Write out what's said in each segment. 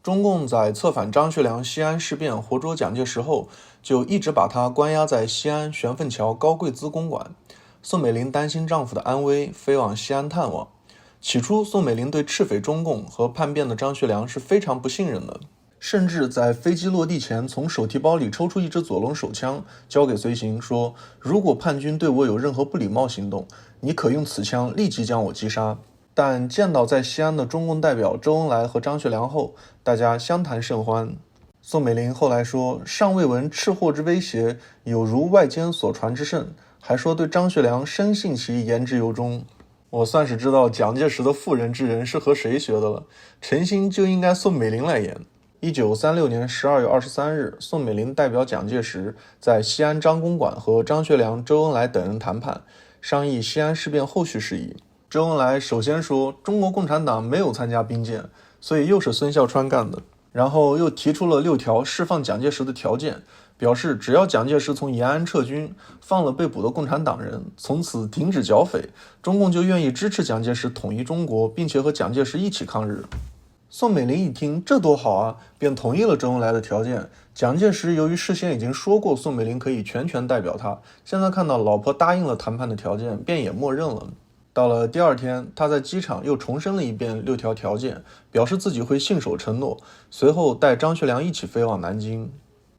中共在策反张学良西安事变活捉蒋介石后，就一直把他关押在西安玄凤桥高贵滋公馆。宋美龄担心丈夫的安危，飞往西安探望。起初，宋美龄对赤匪中共和叛变的张学良是非常不信任的，甚至在飞机落地前从手提包里抽出一支左轮手枪，交给随行说：“如果叛军对我有任何不礼貌行动，你可用此枪立即将我击杀。”但见到在西安的中共代表周恩来和张学良后，大家相谈甚欢。宋美龄后来说：“尚未闻赤祸之威胁，有如外间所传之甚。”还说对张学良深信其言之由衷。我算是知道蒋介石的妇人之仁是和谁学的了，诚心就应该宋美龄来演。1936年12月23日，宋美龄代表蒋介石在西安张公馆和张学良、周恩来等人谈判，商议西安事变后续事宜。周恩来首先说中国共产党没有参加兵谏，所以又是孙笑川干的，然后又提出了6条释放蒋介石的条件，表示只要蒋介石从延安撤军，放了被捕的共产党人，从此停止剿匪，中共就愿意支持蒋介石统一中国，并且和蒋介石一起抗日。宋美龄一听这多好啊，便同意了周恩来的条件。蒋介石由于事先已经说过宋美龄可以全权代表他，现在看到老婆答应了谈判的条件，便也默认了。到了第2天，他在机场又重申了一遍6条条件，表示自己会信守承诺，随后带张学良一起飞往南京。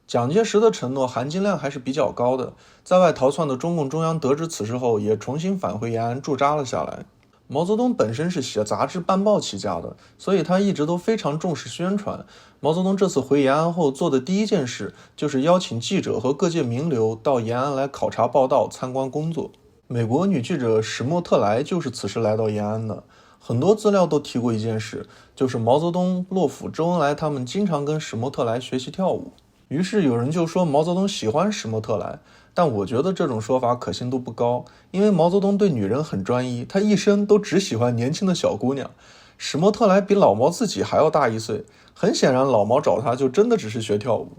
蒋介石的承诺含金量还是比较高的，在外逃窜的中共中央得知此事后，也重新返回延安驻扎了下来。毛泽东本身是写杂志办报起家的，所以他一直都非常重视宣传。毛泽东这次回延安后做的第一件事，就是邀请记者和各界名流到延安来考察报道、参观工作。美国女记者史莫特莱就是此时来到延安的。很多资料都提过一件事，就是毛泽东、洛甫、周恩来他们经常跟史莫特莱学习跳舞。于是有人就说毛泽东喜欢史莫特莱，但我觉得这种说法可信度不高，因为毛泽东对女人很专一，他一生都只喜欢年轻的小姑娘。史莫特莱比老毛自己还要大1岁，很显然老毛找他就真的只是学跳舞。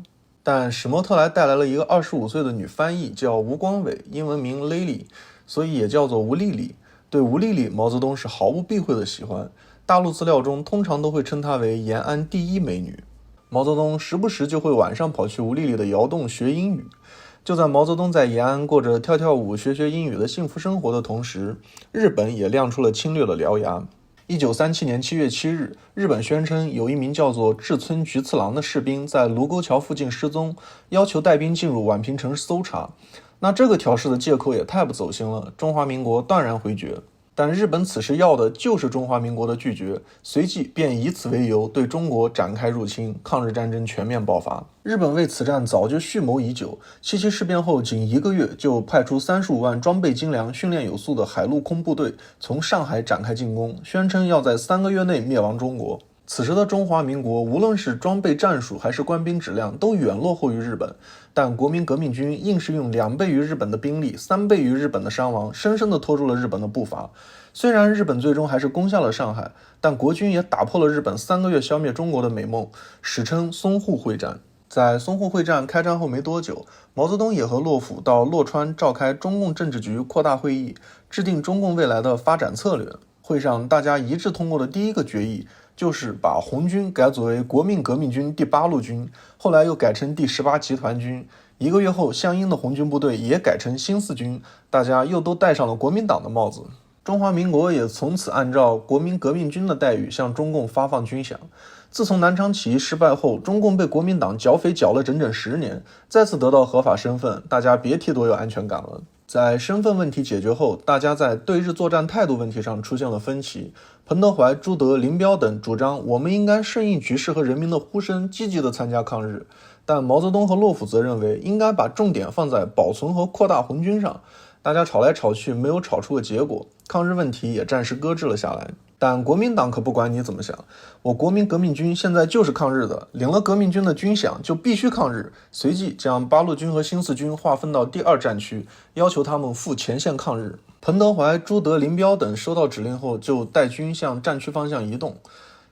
但史莫特莱带来了一个25岁的女翻译，叫吴光伟，英文名 Lily， 所以也叫做吴丽丽。对吴丽丽，毛泽东是毫不避讳的喜欢，大陆资料中通常都会称她为延安第1美女。毛泽东时不时就会晚上跑去吴丽丽的窑洞学英语。就在毛泽东在延安过着跳跳舞、学英语的幸福生活的同时，日本也亮出了侵略的獠牙。1937年7月7日，日本宣称有一名叫做志村菊次郎的士兵在卢沟桥附近失踪，要求带兵进入宛平城搜查。那这个挑事的借口也太不走心了，中华民国断然回绝。但日本此时要的就是中华民国的拒绝，随即便以此为由对中国展开入侵，抗日战争全面爆发。日本为此战早就蓄谋已久，77事变后仅1个月就派出35万装备精良、训练有素的海陆空部队从上海展开进攻，宣称要在3个月内灭亡中国。此时的中华民国无论是装备战术还是官兵质量都远落后于日本，但国民革命军硬是用2倍于日本的兵力、3倍于日本的伤亡，深深地拖住了日本的步伐。虽然日本最终还是攻下了上海，但国军也打破了日本3个月消灭中国的美梦，史称淞沪会战。在淞沪会战开战后没多久，毛泽东也和洛甫到洛川召开中共政治局扩大会议，制定中共未来的发展策略。会上大家一致通过的第一个决议，就是把红军改组为国民革命军第8路军，后来又改成第18集团军。1个月后，相应的红军部队也改成新四军，大家又都戴上了国民党的帽子。中华民国也从此按照国民革命军的待遇向中共发放军饷。自从南昌起义失败后，中共被国民党剿匪剿了整整10年，再次得到合法身份，大家别提多有安全感了。在身份问题解决后，大家在对日作战态度问题上出现了分歧。彭德怀、朱德、林彪等主张我们应该顺应局势和人民的呼声，积极地参加抗日，但毛泽东和洛甫则认为应该把重点放在保存和扩大红军上。大家吵来吵去，没有吵出个结果，抗日问题也暂时搁置了下来。但国民党可不管你怎么想，我国民革命军现在就是抗日的，领了革命军的军饷就必须抗日。随即将8路军和新四军划分到第2战区，要求他们赴前线抗日。彭德怀、朱德、林彪等收到指令后，就带军向战区方向移动。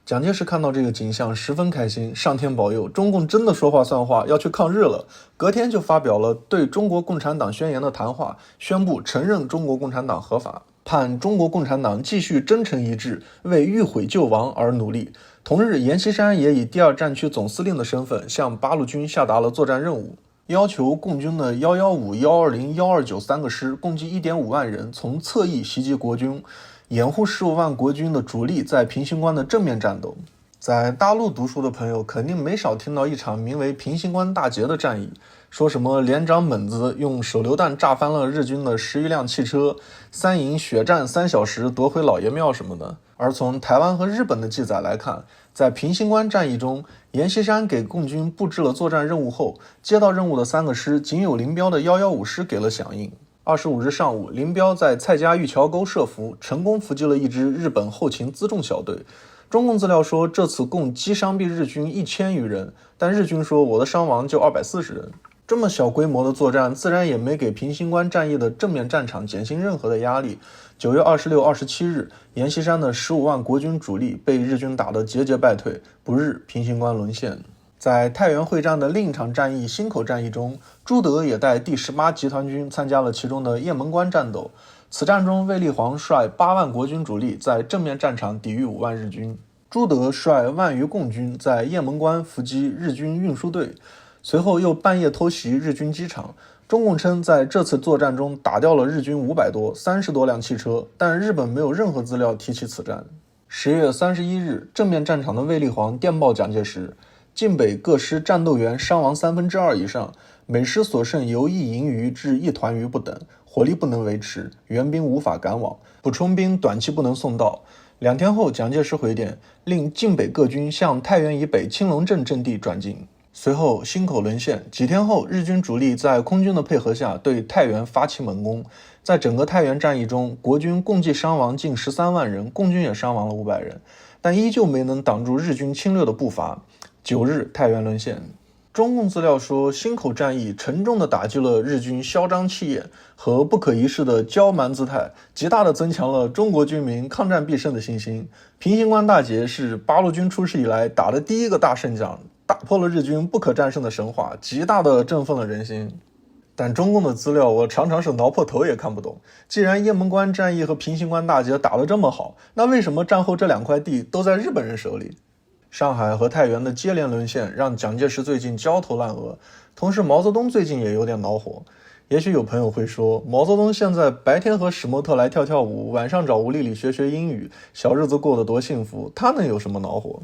蒋介石看到这个景象十分开心，上天保佑，中共真的说话算话，要去抗日了。隔天就发表了对中国共产党宣言的谈话，宣布承认中国共产党合法，盼中国共产党继续真诚一致，为欲毁旧亡而努力。同日，阎锡山也以第二战区总司令的身份向八路军下达了作战任务，要求共军的115、120、129三个师共计1.5万人从侧翼袭击国军，掩护15万国军的主力在平型关的正面战斗。在大陆读书的朋友肯定没少听到一场名为平型关大捷的战役，说什么连长猛子用手榴弹炸翻了日军的11辆汽车，三营血战3小时夺回老爷庙什么的。而从台湾和日本的记载来看，在平型关战役中，阎锡山给共军布置了作战任务后，接到任务的3个师仅有林彪的115师给了响应。25日上午，林彪在蔡家峪桥沟设伏，成功伏击了一支日本后勤辎重小队。中共资料说，这次共击伤毙日军1000余人，但日军说我的伤亡就240人。这么小规模的作战，自然也没给平型关战役的正面战场减轻任何的压力。9月26、27日，阎锡山的15万国军主力被日军打得节节败退，不日平型关沦陷。在太原会战的另一场战役忻口战役中，朱德也带第18集团军参加了其中的雁门关战斗。此战中，卫立煌率8万国军主力在正面战场抵御5万日军，朱德率万余共军在雁门关伏击日军运输队，随后又半夜偷袭日军机场。中共称在这次作战中打掉了日军500多、30多辆汽车，但日本没有任何资料提起此战。10月31日，正面战场的卫立煌电报蒋介石，晋北各师战斗员伤亡2/3以上，每师所剩由1营余至1团余不等，火力不能维持，援兵无法赶往，补充兵短期不能送到。2天后，蒋介石回电，令晋北各军向太原以北青龙镇阵地转进。随后忻口沦陷，几天后，日军主力在空军的配合下对太原发起猛攻。在整个太原战役中，国军共计伤亡近13万人，共军也伤亡了500人，但依旧没能挡住日军侵略的步伐。9日，太原沦陷。中共资料说，忻口战役沉重地打击了日军嚣张气焰和不可一世的骄蛮姿态，极大地增强了中国军民抗战必胜的信心。平型关大捷是八路军出事以来打的第一个大胜仗，打破了日军不可战胜的神话，极大地振奋了人心。但中共的资料我常常是挠破头也看不懂。既然雁门关战役和平型关大捷打得这么好，那为什么战后这2块地都在日本人手里？上海和太原的接连沦陷让蒋介石最近焦头烂额，同时毛泽东最近也有点恼火。也许有朋友会说，毛泽东现在白天和史莫特来跳跳舞，晚上找吴丽丽学学英语，小日子过得多幸福，他能有什么恼火？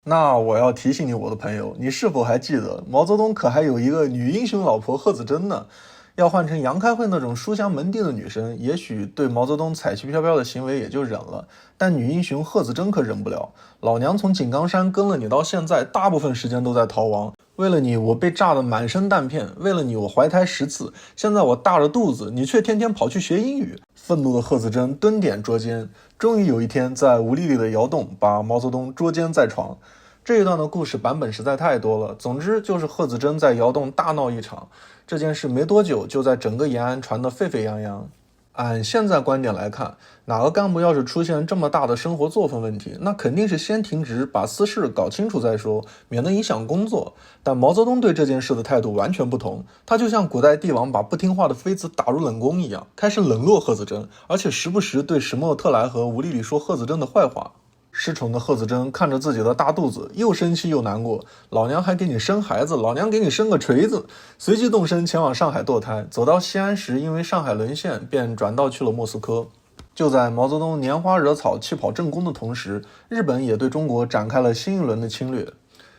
那我要提醒你，我的朋友，你是否还记得毛泽东可还有一个女英雄老婆贺子珍呢？要换成杨开慧那种书香门第的女生，也许对毛泽东彩旗飘飘的行为也就忍了，但女英雄贺子珍可忍不了。老娘从井冈山跟了你到现在，大部分时间都在逃亡，为了你我被炸得满身弹片，为了你我怀胎10次，现在我大着肚子，你却天天跑去学英语。愤怒的贺子珍蹲点捉奸，终于有一天在吴丽丽的窑洞把毛泽东捉奸在床。这一段的故事版本实在太多了，总之就是贺子珍在窑洞大闹一场，这件事没多久就在整个延安传得沸沸扬扬。按现在观点来看，哪个干部要是出现这么大的生活作风问题，那肯定是先停职，把私事搞清楚再说，免得影响工作。但毛泽东对这件事的态度完全不同，他就像古代帝王把不听话的妃子打入冷宫一样，开始冷落贺子珍，而且时不时对史莫特莱和吴丽丽说贺子珍的坏话。失宠的贺子珍看着自己的大肚子，又生气又难过，老娘还给你生孩子，老娘给你生个锤子，随即动身前往上海堕胎。走到西安时，因为上海沦陷，便转道去了莫斯科。就在毛泽东拈花惹草弃跑正宫的同时，日本也对中国展开了新一轮的侵略。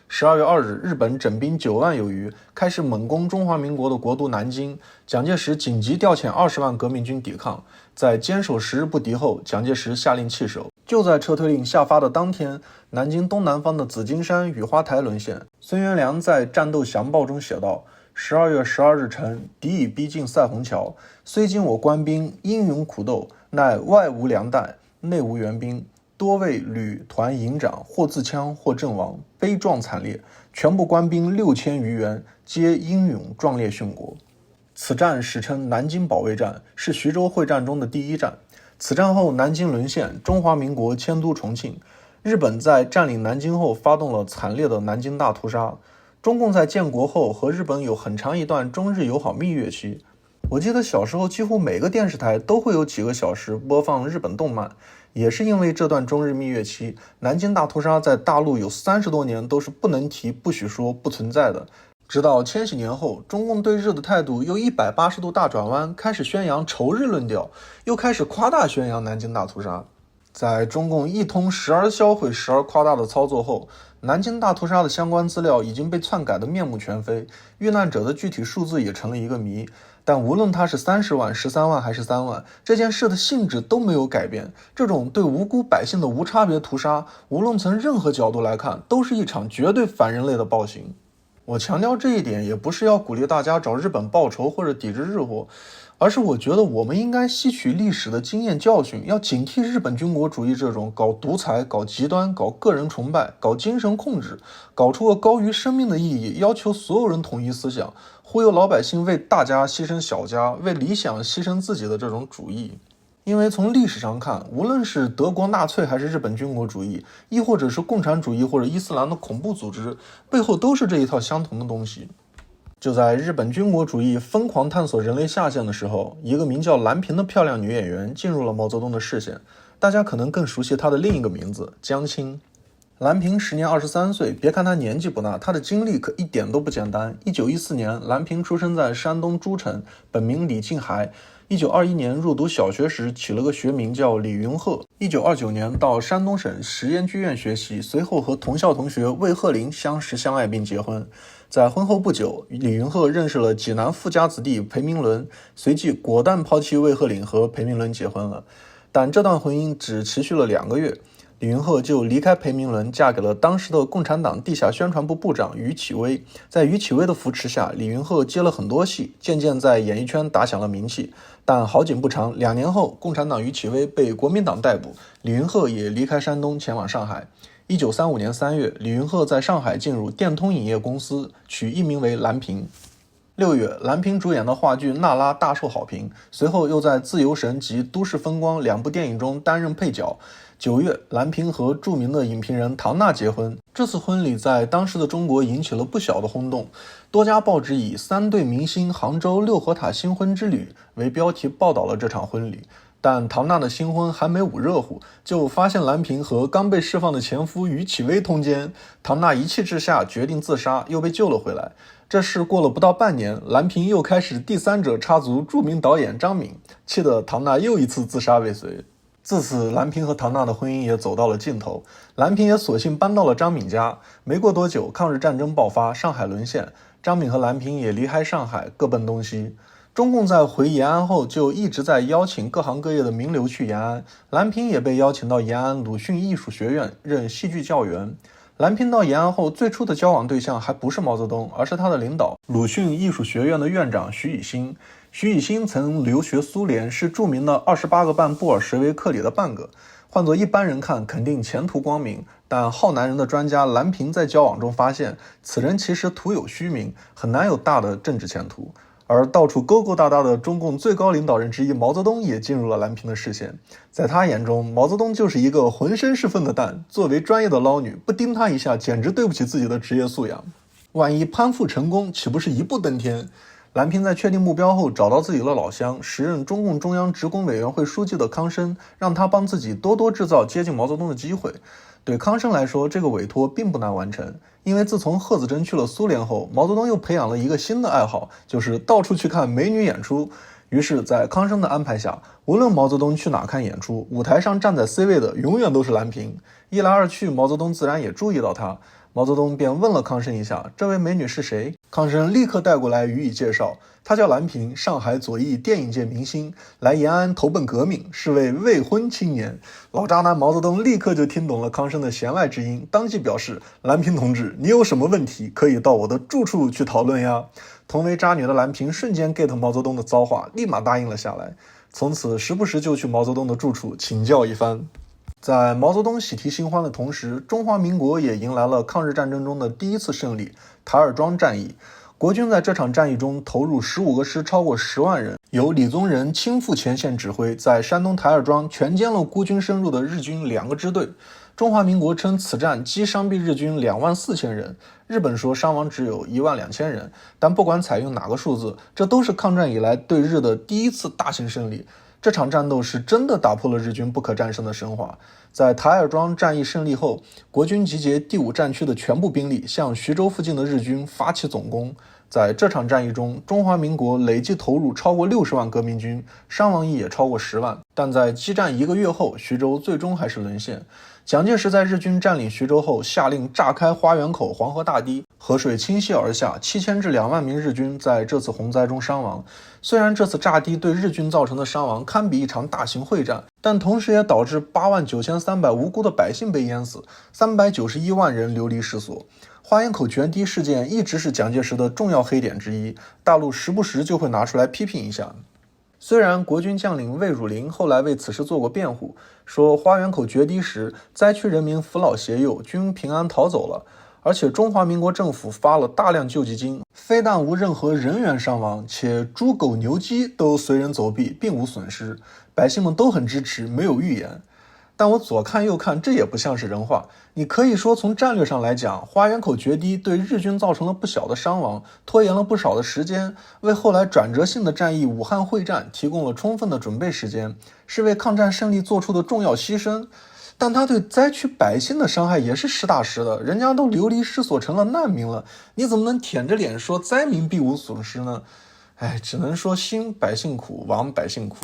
12月2日，日本整兵9万有余，开始猛攻中华民国的国都南京。蒋介石紧急调遣20万革命军抵抗，在坚守10日不敌后，蒋介石下令弃守。就在撤退令下发的当天，南京东南方的紫金山、雨花台沦陷。孙元良在战斗详报中写道：12月12日晨，敌已逼近赛虹桥，虽经我官兵英勇苦斗，乃外无粮弹，内无援兵，多为旅团营长，或自枪，或阵亡，悲壮惨烈。全部官兵6000余员，皆英勇壮烈殉国。此战史称南京保卫战，是徐州会战中的第一战。此战后，南京沦陷，中华民国迁都重庆。日本在占领南京后发动了惨烈的南京大屠杀。中共在建国后和日本有很长一段中日友好蜜月期。我记得小时候几乎每个电视台都会有几个小时播放日本动漫，也是因为这段中日蜜月期，南京大屠杀在大陆有30多年都是不能提、不许说、不存在的。直到千禧年后，中共对日的态度又180度大转弯，开始宣扬仇日论调，又开始夸大宣扬南京大屠杀。在中共一通时而销毁、时而夸大的操作后，南京大屠杀的相关资料已经被篡改得面目全非，遇难者的具体数字也成了一个谜。但无论它是30万、13万还是3万，这件事的性质都没有改变。这种对无辜百姓的无差别屠杀，无论从任何角度来看，都是一场绝对反人类的暴行。我强调这一点，也不是要鼓励大家找日本报仇或者抵制日货，而是我觉得我们应该吸取历史的经验教训，要警惕日本军国主义这种搞独裁、搞极端、搞个人崇拜、搞精神控制，搞出个高于生命的意义，要求所有人统一思想，忽悠老百姓为大家牺牲小家，为理想牺牲自己的这种主义。因为从历史上看，无论是德国纳粹还是日本军国主义，亦或者是共产主义或者伊斯兰的恐怖组织，背后都是这一套相同的东西。就在日本军国主义疯狂探索人类下限的时候，一个名叫蓝萍的漂亮女演员进入了毛泽东的视线。大家可能更熟悉她的另一个名字江青。蓝萍时年23岁，别看她年纪不大，她的经历可一点都不简单。1914年，蓝萍出生在山东诸城，本名李静海。1921年入读小学时起了个学名叫李云鹤。1929年到山东省实验剧院学习，随后和同校同学魏鹤龄相识相爱并结婚。在婚后不久，李云鹤认识了济南富家子弟裴明伦，随即果断抛弃魏鹤龄和裴明伦结婚了。但这段婚姻只持续了2个月，李云鹤就离开裴明伦，嫁给了当时的共产党地下宣传部部长于启微。在于启微的扶持下，李云鹤接了很多戏，渐渐在演艺圈打响了名气。但好景不长，2年后，共产党于启微被国民党逮捕，李云鹤也离开山东前往上海。1935年3月，李云鹤在上海进入电通影业公司，取艺名为蓝萍。6月，蓝萍主演的话剧《娜拉》大受好评，随后又在《自由神》及《都市风光》2部电影中担任配角。9月，蓝萍和著名的影评人唐娜结婚。这次婚礼在当时的中国引起了不小的轰动，多家报纸以3对明星杭州六合塔新婚之旅为标题报道了这场婚礼。但唐娜的新婚还没捂热乎，就发现蓝萍和刚被释放的前夫于启微通奸。唐娜一气之下决定自杀，又被救了回来。这事过了不到半年，蓝萍又开始第三者插足著名导演张敏，气得唐娜又一次自杀未遂。自此，蓝萍和唐娜的婚姻也走到了尽头，蓝萍也索性搬到了张敏家。没过多久，抗日战争爆发，上海沦陷，张敏和蓝萍也离开上海，各奔东西。中共在回延安后，就一直在邀请各行各业的名流去延安，蓝萍也被邀请到延安鲁迅艺术学院任戏剧教员。蓝萍到延安后，最初的交往对象还不是毛泽东，而是他的领导鲁迅艺术学院的院长徐以新。徐以新曾留学苏联，是著名的28个半布尔什维克里的半个。换作一般人看，肯定前途光明，但好男人的专家蓝萍在交往中发现，此人其实徒有虚名，很难有大的政治前途。而到处勾勾搭搭的中共最高领导人之一毛泽东也进入了蓝萍的视线。在他眼中，毛泽东就是一个浑身是粪的蛋，作为专业的捞女，不盯他一下简直对不起自己的职业素养。万一攀附成功，岂不是一步登天？蓝萍在确定目标后，找到自己的老乡，时任中共中央职工委员会书记的康生，让他帮自己多多制造接近毛泽东的机会。对康生来说，这个委托并不难完成，因为自从贺子珍去了苏联后，毛泽东又培养了一个新的爱好，就是到处去看美女演出。于是，在康生的安排下，无论毛泽东去哪看演出，舞台上站在 C 位的永远都是蓝萍。一来二去，毛泽东自然也注意到他。毛泽东便问了康生一下，这位美女是谁？康生立刻带过来予以介绍，她叫蓝萍，上海左翼电影界明星，来延安投奔革命，是位未婚青年。老渣男毛泽东立刻就听懂了康生的弦外之音，当即表示，蓝萍同志，你有什么问题可以到我的住处去讨论呀。同为渣女的蓝萍瞬间 get 毛泽东的骚话，立马答应了下来，从此时不时就去毛泽东的住处请教一番。在毛泽东喜提新欢的同时，中华民国也迎来了抗日战争中的第一次胜利——台儿庄战役。国军在这场战役中投入15个师，超过10万人，由李宗仁亲赴前线指挥，在山东台儿庄全歼了孤军深入的日军2个支队。中华民国称此战击伤毙日军24000人，日本说伤亡只有12000人。但不管采用哪个数字，这都是抗战以来对日的第一次大型胜利。这场战斗是真的打破了日军不可战胜的神话。在台儿庄战役胜利后，国军集结第5战区的全部兵力，向徐州附近的日军发起总攻。在这场战役中，中华民国累计投入超过60万革命军，伤亡亦也超过10万。但在激战1个月后，徐州最终还是沦陷。蒋介石在日军占领徐州后，下令炸开花园口黄河大堤，河水倾泻而下，7000至2万名日军在这次洪灾中伤亡。虽然这次炸堤对日军造成的伤亡堪比一场大型会战，但同时也导致89300无辜的百姓被淹死，391万人流离失所。花园口决堤事件一直是蒋介石的重要黑点之一，大陆时不时就会拿出来批评一下。虽然国军将领魏汝霖后来为此事做过辩护，说花园口决堤时灾区人民扶老携幼，均平安逃走了，而且中华民国政府发了大量救济金，非但无任何人员伤亡，且猪狗牛鸡都随人走避，并无损失，百姓们都很支持，没有预言。但我左看右看，这也不像是人话。你可以说从战略上来讲，花园口决堤对日军造成了不小的伤亡，拖延了不少的时间，为后来转折性的战役武汉会战提供了充分的准备时间，是为抗战胜利做出的重要牺牲。但他对灾区百姓的伤害也是实打实的，人家都流离失所成了难民了，你怎么能舔着脸说灾民必无损失呢？只能说兴百姓苦，亡百姓苦。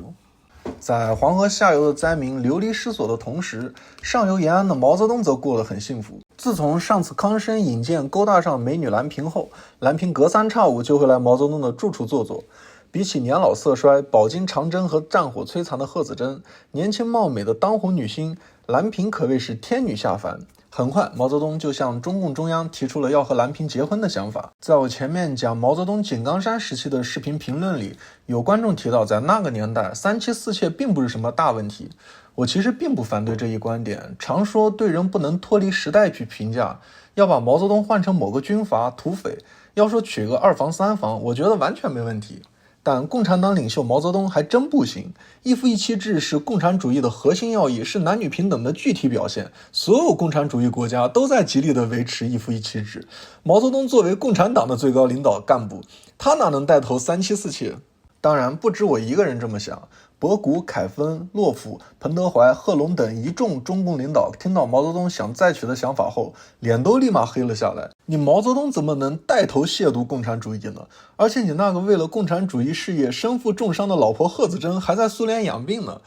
在黄河下游的灾民流离失所的同时，上游延安的毛泽东则过得很幸福。自从上次康生引荐勾搭上美女兰萍后，兰萍隔三差五就会来毛泽东的住处坐坐。比起年老色衰、饱经长征和战火摧残的贺子珍，年轻貌美的当红女星兰萍可谓是天女下凡。很快，毛泽东就向中共中央提出了要和兰萍结婚的想法。在我前面讲毛泽东井冈山时期的视频评论里，有观众提到，在那个年代，3妻4妾并不是什么大问题。我其实并不反对这一观点，常说对人不能脱离时代去评价，要把毛泽东换成某个军阀、土匪，要说娶个2房3房，我觉得完全没问题。但共产党领袖毛泽东还真不行，一夫一妻制是共产主义的核心要义，是男女平等的具体表现。所有共产主义国家都在极力的维持一夫一妻制。毛泽东作为共产党的最高领导干部，他哪能带头3妻4妾？当然，不止我一个人这么想。博古、凯芬、洛甫、彭德怀、贺龙等一众中共领导听到毛泽东想再娶的想法后，脸都立马黑了下来。你毛泽东怎么能带头亵渎共产主义呢？而且你那个为了共产主义事业身负重伤的老婆贺子珍还在苏联养病呢。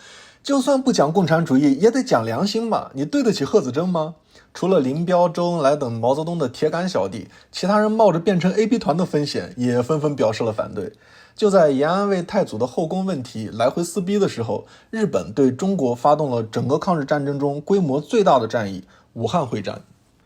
就算不讲共产主义，也得讲良心吧？你对得起贺子珍吗？除了林彪、周恩来等毛泽东的铁杆小弟，其他人冒着变成 AB 团的风险，也纷纷表示了反对。就在延安卫太祖的后宫问题来回撕逼的时候，日本对中国发动了整个抗日战争中规模最大的战役——武汉会战。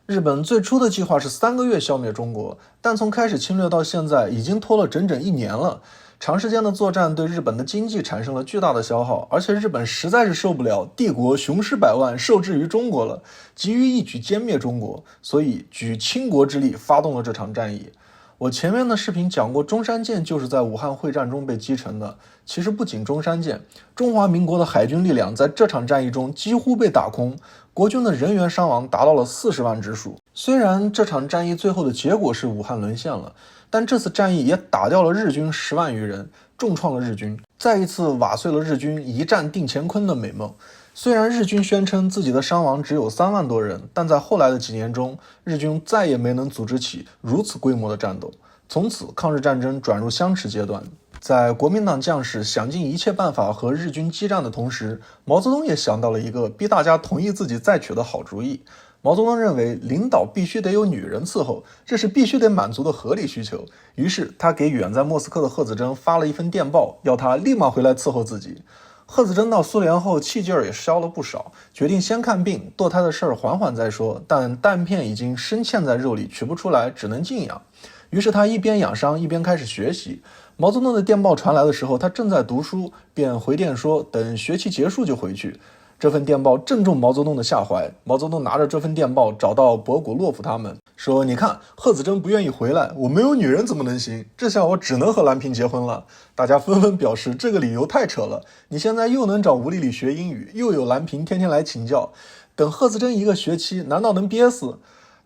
日本最初的计划是3个月消灭中国，但从开始侵略到现在，已经拖了整整1年了。长时间的作战对日本的经济产生了巨大的消耗，而且日本实在是受不了帝国雄师百万受制于中国了，急于一举歼灭中国，所以举倾国之力发动了这场战役。我前面的视频讲过，中山舰就是在武汉会战中被击沉的。其实不仅中山舰，中华民国的海军力量在这场战役中几乎被打空，国军的人员伤亡达到了40万之数。虽然这场战役最后的结果是武汉沦陷了，但这次战役也打掉了日军10万余人，重创了日军，再一次瓦碎了日军一战定乾坤的美梦。虽然日军宣称自己的伤亡只有3万多人，但在后来的几年中，日军再也没能组织起如此规模的战斗。从此，抗日战争转入相持阶段。在国民党将士想尽一切办法和日军激战的同时，毛泽东也想到了一个逼大家同意自己再娶的好主意。毛泽东认为，领导必须得有女人伺候，这是必须得满足的合理需求。于是，他给远在莫斯科的贺子珍发了一份电报，要他立马回来伺候自己。贺子珍到苏联后气劲儿也消了不少，决定先看病，堕胎的事儿缓缓再说，但弹片已经深嵌在肉里，取不出来，只能静养。于是他一边养伤一边开始学习。毛泽东的电报传来的时候，他正在读书，便回电说等学期结束就回去。这份电报正中毛泽东的下怀，毛泽东拿着这份电报找到博古、洛夫他们，说你看，贺子珍不愿意回来，我没有女人怎么能行？这下我只能和兰萍结婚了。大家纷纷表示这个理由太扯了，你现在又能找吴丽丽学英语，又有兰萍天天来请教，等贺子珍一个学期，难道能憋死？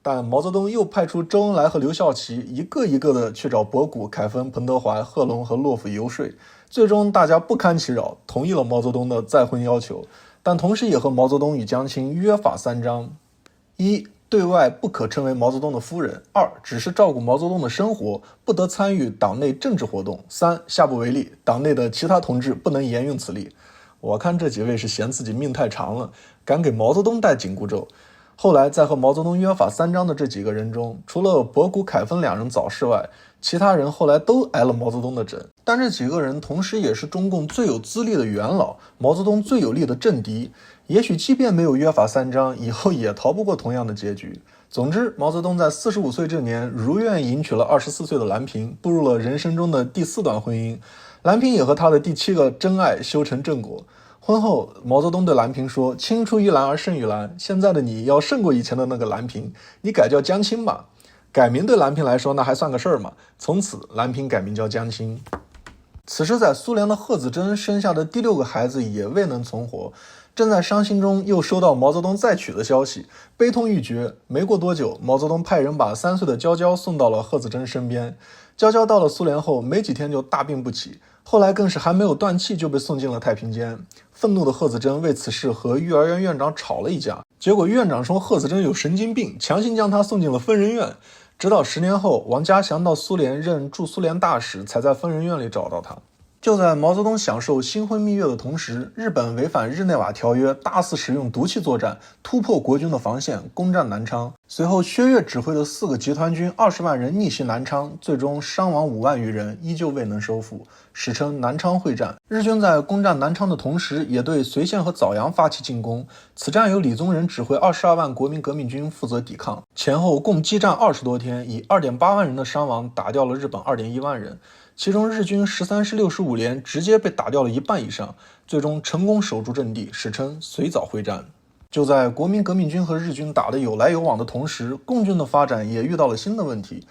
但毛泽东又派出周恩来和刘少奇一个一个的去找博古、凯丰、彭德怀、贺龙和洛甫游说，最终大家不堪其扰，同意了毛泽东的再婚要求，但同时也和毛泽东与江青约法三章：一、对外不可称为毛泽东的夫人；二、只是照顾毛泽东的生活，不得参与党内政治活动；三、下不为例，党内的其他同志不能沿用此例。我看这几位是嫌自己命太长了，敢给毛泽东戴紧箍咒。后来在和毛泽东约法三章的这几个人中，除了博古、凯丰两人早逝外，其他人后来都挨了毛泽东的枕。但这几个人同时也是中共最有资历的元老，毛泽东最有力的政敌，也许即便没有约法三章，以后也逃不过同样的结局。总之，毛泽东在45岁这年如愿迎娶了24岁的兰萍，步入了人生中的第4段婚姻。兰萍也和他的第7个真爱修成正果。婚后，毛泽东对兰萍说：“青出于蓝而胜于蓝，现在的你要胜过以前的那个兰萍，你改叫江青吧。”改名对兰萍来说那还算个事儿吗？从此，兰萍改名叫江青。此时，在苏联的贺子珍生下的第6个孩子也未能存活，正在伤心中，又收到毛泽东再娶的消息，悲痛欲绝。没过多久，毛泽东派人把3岁的娇娇送到了贺子珍身边。娇娇到了苏联后，没几天就大病不起，后来更是还没有断气就被送进了太平间。愤怒的贺子珍为此事和幼儿园院长吵了一架，结果院长说贺子珍有神经病，强行将她送进了疯人院。直到10年后，王家祥到苏联任驻苏联大使，才在疯人院里找到她。就在毛泽东享受新婚蜜月的同时，日本违反日内瓦条约，大肆使用毒气作战，突破国军的防线，攻占南昌。随后，薛岳指挥的4个集团军20万人逆袭南昌，最终伤亡5万余人，依旧未能收复，史称南昌会战。日军在攻占南昌的同时，也对绥县和枣阳发起进攻。此战由李宗仁指挥22万国民革命军负责抵抗，前后共激战20多天，以2.8万人的伤亡打掉了日本2.1万人。其中日军13师65连直接被打掉了1半以上，最终成功守住阵地，史称绥枣会战。就在国民革命军和日军打得有来有往的同时，共军的发展也遇到了新的问题。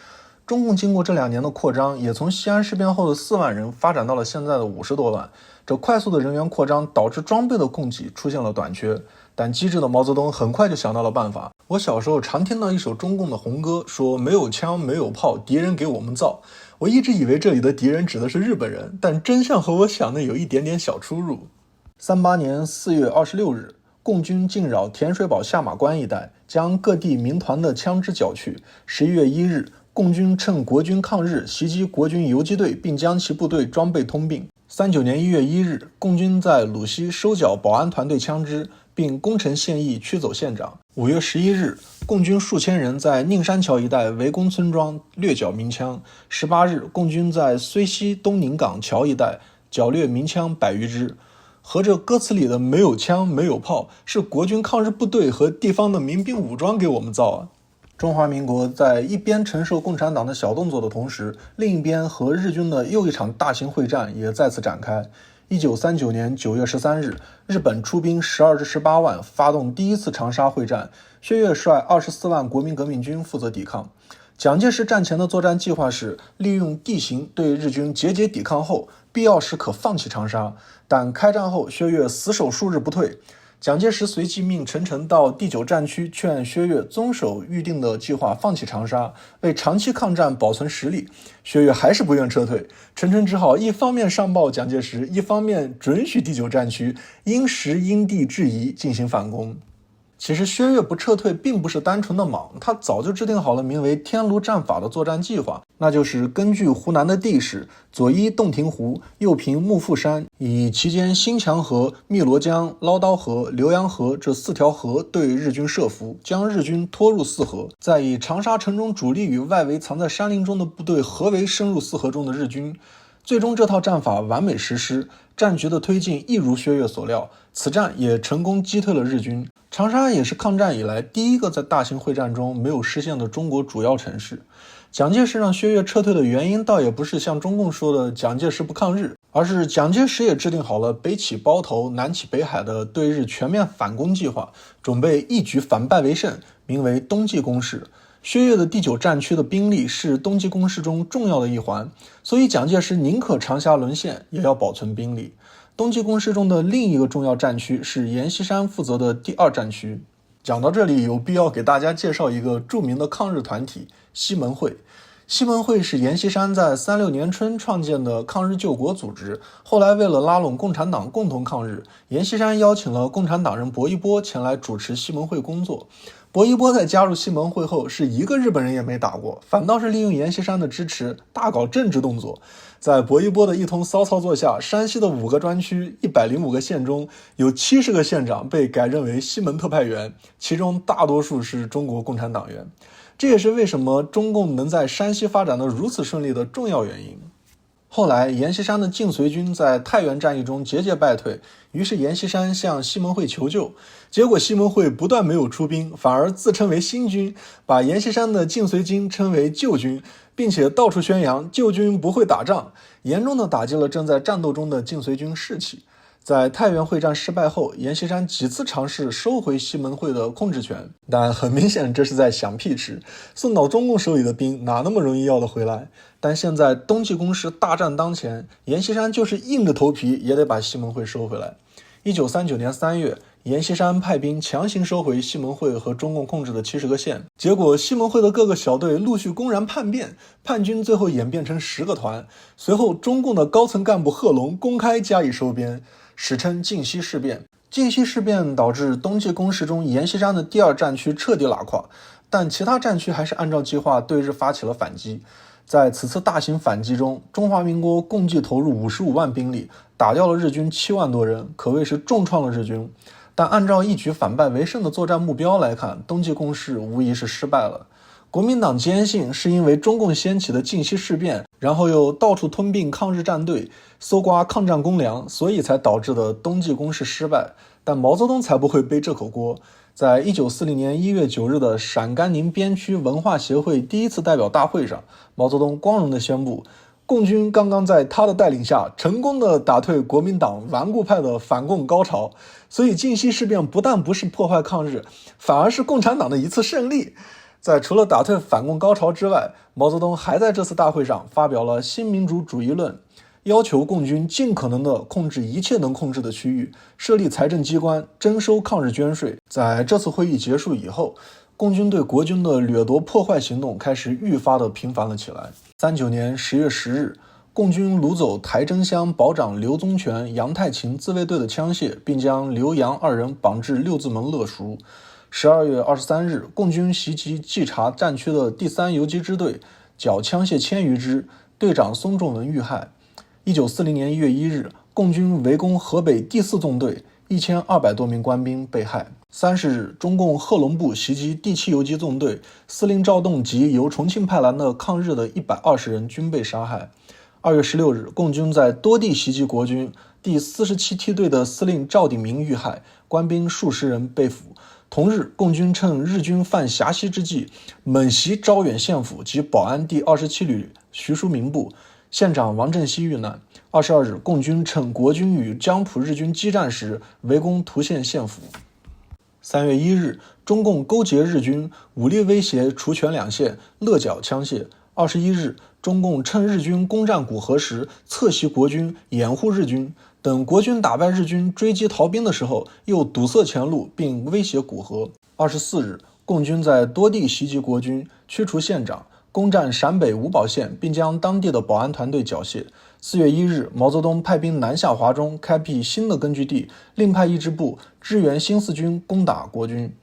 中共经过这2年的扩张，也从西安事变后的4万人发展到了现在的50多万。这快速的人员扩张导致装备的供给出现了短缺，但机智的毛泽东很快就想到了办法。我小时候常听到一首中共的红歌，说没有枪没有炮，敌人给我们造。我一直以为这里的敌人指的是日本人，但真相和我想的有一点点小出入。38年4月26日，共军进扰甜水堡下马关一带，将各地民团的枪支缴去。11月1日，共军趁国军抗日，袭击国军游击队，并将其部队装备通并。39年1月1日，共军在鲁西收缴保安团队枪支，并攻城陷役，驱走县长。5月11日，共军数千人在宁山桥一带围攻村庄，掠缴民枪。18日，共军在睢溪东宁港桥一带缴掠民枪100余支。合着歌词里的没有枪没有炮，是国军抗日部队和地方的民兵武装给我们造啊！中华民国在一边承受共产党的小动作的同时，另一边和日军的又一场大型会战也再次展开。1939年9月13日，日本出兵12至18万，发动第一次长沙会战。薛岳率24万国民革命军负责抵抗。蒋介石战前的作战计划是利用地形对日军节节抵抗后，必要时可放弃长沙。但开战后，薛岳死守数日不退。蒋介石随即命陈诚到第9战区劝薛岳遵守预定的计划，放弃长沙，为长期抗战保存实力。薛岳还是不愿撤退，陈诚只好一方面上报蒋介石，一方面准许第9战区因时因地制宜进行反攻。其实薛岳不撤退并不是单纯的莽，他早就制定好了名为天炉战法的作战计划，那就是根据湖南的地势，左依洞庭湖，右平幕阜山，以其间新墙河、汨罗江、捞刀河、浏阳河这4条河对日军设伏，将日军拖入泗河，再以长沙城中主力与外围藏在山林中的部队合围深入泗河中的日军。最终这套战法完美实施，战局的推进一如薛岳所料，此战也成功击退了日军。长沙也是抗战以来第一个在大型会战中没有失陷的中国主要城市。蒋介石让薛岳撤退的原因倒也不是像中共说的蒋介石不抗日，而是蒋介石也制定好了北起包头南起北海的对日全面反攻计划，准备一举反败为胜，名为冬季攻势。薛岳的第9战区的兵力是冬季攻势中重要的一环，所以蒋介石宁可长峡沦陷也要保存兵力。冬季攻势中的另一个重要战区是阎锡山负责的第2战区。讲到这里，有必要给大家介绍一个著名的抗日团体——西门会。西门会是阎锡山在36年春创建的抗日救国组织，后来为了拉拢共产党共同抗日，阎锡山邀请了共产党人薄一波前来主持西门会工作。薄一波在加入西门会后，是一个日本人也没打过，反倒是利用阎锡山的支持，大搞政治动作。在薄一波的一通骚操作下，山西的5个专区、105个县中，有70个县长被改任为西门特派员，其中大多数是中国共产党员。这也是为什么中共能在山西发展得如此顺利的重要原因。后来，阎锡山的晋绥军在太原战役中节节败退，于是阎锡山向西门会求救，结果西门会不但没有出兵，反而自称为新军，把阎锡山的晋绥军称为旧军，并且到处宣扬旧军不会打仗，严重地打击了正在战斗中的晋绥军士气。在太原会战失败后，阎锡山几次尝试收回西门会的控制权，但很明显这是在想屁吃，送到中共手里的兵哪那么容易要得回来。但现在冬季攻势大战当前，阎锡山就是硬着头皮也得把西门会收回来。1939年3月，阎锡山派兵强行收回西门会和中共控制的70个县，结果西门会的各个小队陆续公然叛变，叛军最后演变成10个团。随后中共的高层干部贺龙公开加以收编，史称晋西事变。晋西事变导致冬季攻势中阎锡山的第2战区彻底拉垮，但其他战区还是按照计划对日发起了反击。在此次大型反击中，中华民国共计投入55万兵力，打掉了日军7万多人，可谓是重创了日军。但按照一举反败为胜的作战目标来看，冬季攻势无疑是失败了。国民党坚信是因为中共掀起的晋西事变，然后又到处吞并抗日战队，搜刮抗战公粮，所以才导致的冬季攻势失败。但毛泽东才不会背这口锅。在1940年1月9日的陕甘宁边区文化协会第一次代表大会上，毛泽东光荣地宣布，共军刚刚在他的带领下成功地打退国民党顽固派的反共高潮，所以晋西事变不但不是破坏抗日，反而是共产党的一次胜利。在除了打退反共高潮之外，毛泽东还在这次大会上发表了新民主主义论，要求共军尽可能地控制一切能控制的区域，设立财政机关，征收抗日捐税。在这次会议结束以后，共军对国军的掠夺破坏行动开始愈发的频繁了起来。39年10月10日，共军掳走台真乡保长刘宗全、杨太勤自卫队的枪械，并将刘杨2人绑至六字门勒赎。12月23日，共军袭击冀察战区的第3游击支队，缴枪械1000余支，队长松仲文遇害。1940年1月1日，共军围攻河北第4纵队，1200多名官兵被害。30日，中共贺龙部袭击第7游击纵队，司令赵栋及由重庆派来的抗日的120人均被杀害。2月16日，共军在多地袭击国军，第47梯队的司令赵鼎明遇害，官兵数十人被俘。同日，共军趁日军犯峡西之际，猛袭招远县府及保安第27旅徐书明部，县长王振熙遇难。22日，共军趁国军与江浦日军激战时，围攻涂县县府。3月1日，中共勾结日军，武力威胁楚泉两县，勒缴枪械。21日，中共趁日军攻占古河时，侧袭国军，掩护日军。等国军打败日军追击逃兵的时候，又堵塞前路，并威胁古河。24日，共军在多地袭击国军，驱除县长，攻占陕北五堡县，并将当地的保安团队缴械。4月1日，毛泽东派兵南下华中，开辟新的根据地，另派一支部支援新四军攻打国军。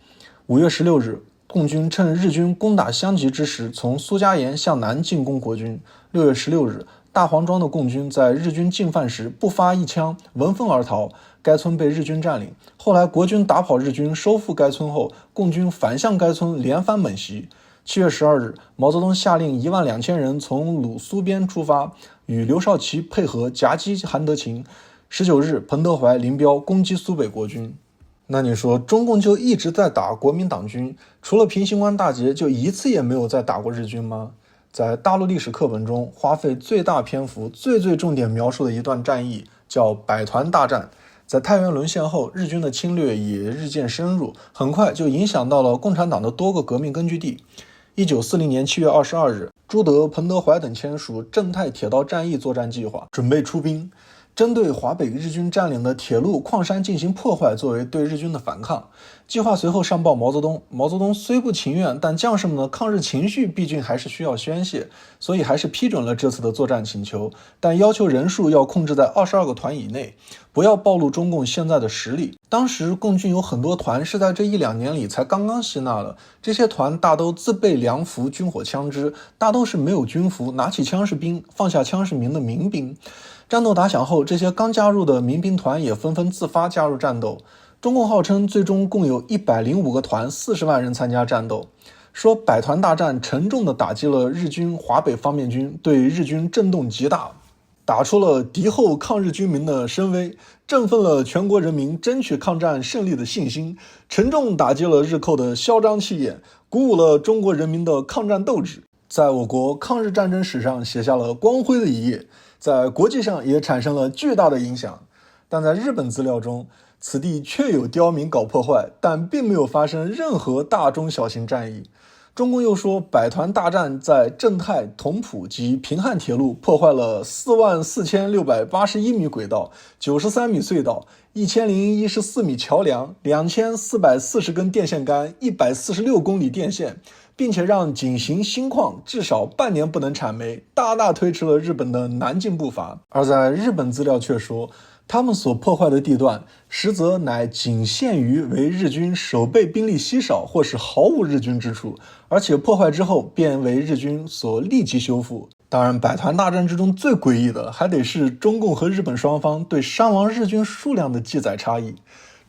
5月16日，共军趁日军攻打湘吉之时，从苏家岩向南进攻国军。6月16日，大黄庄的共军在日军进犯时不发一枪，闻风而逃，该村被日军占领。后来国军打跑日军，收复该村后，共军反向该村连番猛袭。7月12日，毛泽东下令12000人从鲁苏边出发，与刘少奇配合夹击韩德勤。19日，彭德怀、林彪攻击苏北国军。那你说中共就一直在打国民党军，除了平型关大捷，就一次也没有再打过日军吗？在大陆历史课本中，花费最大篇幅、最重点描述的一段战役叫百团大战。在太原沦陷后，日军的侵略也日渐深入，很快就影响到了共产党的多个革命根据地。1940年7月22日，朱德、彭德怀等签署正太铁道战役作战计划，准备出兵，针对华北日军占领的铁路矿山进行破坏，作为对日军的反抗。计划随后上报毛泽东，毛泽东虽不情愿，但将士们的抗日情绪毕竟还是需要宣泄，所以还是批准了这次的作战请求，但要求人数要控制在22个团以内，不要暴露中共现在的实力。当时共军有很多团是在这1-2年里才刚刚吸纳的，这些团大都自备良服、军火、枪支，大都是没有军服，拿起枪是兵，放下枪是民的民兵。战斗打响后，这些刚加入的民兵团也纷纷自发加入战斗。中共号称最终共有105个团，40万人参加战斗，说百团大战沉重地打击了日军华北方面军，对日军震动极大，打出了敌后抗日军民的声威，振奋了全国人民争取抗战胜利的信心，沉重打击了日寇的嚣张气焰，鼓舞了中国人民的抗战斗志，在我国抗日战争史上写下了光辉的一页，在国际上也产生了巨大的影响。但在日本资料中，此地确有刁民搞破坏，但并没有发生任何大中小型战役。中共又说，百团大战在正太、同蒲及平汉铁路破坏了44681米轨道、93米隧道、1014米桥梁、2440根电线杆、146公里电线，并且让井陉新矿至少半年不能产煤，大大推迟了日本的南进步伐。而在日本资料却说，他们所破坏的地段，实则乃仅限于为日军守备兵力稀少或是毫无日军之处，而且破坏之后便为日军所立即修复。当然，百团大战之中最诡异的还得是中共和日本双方对伤亡日军数量的记载差异。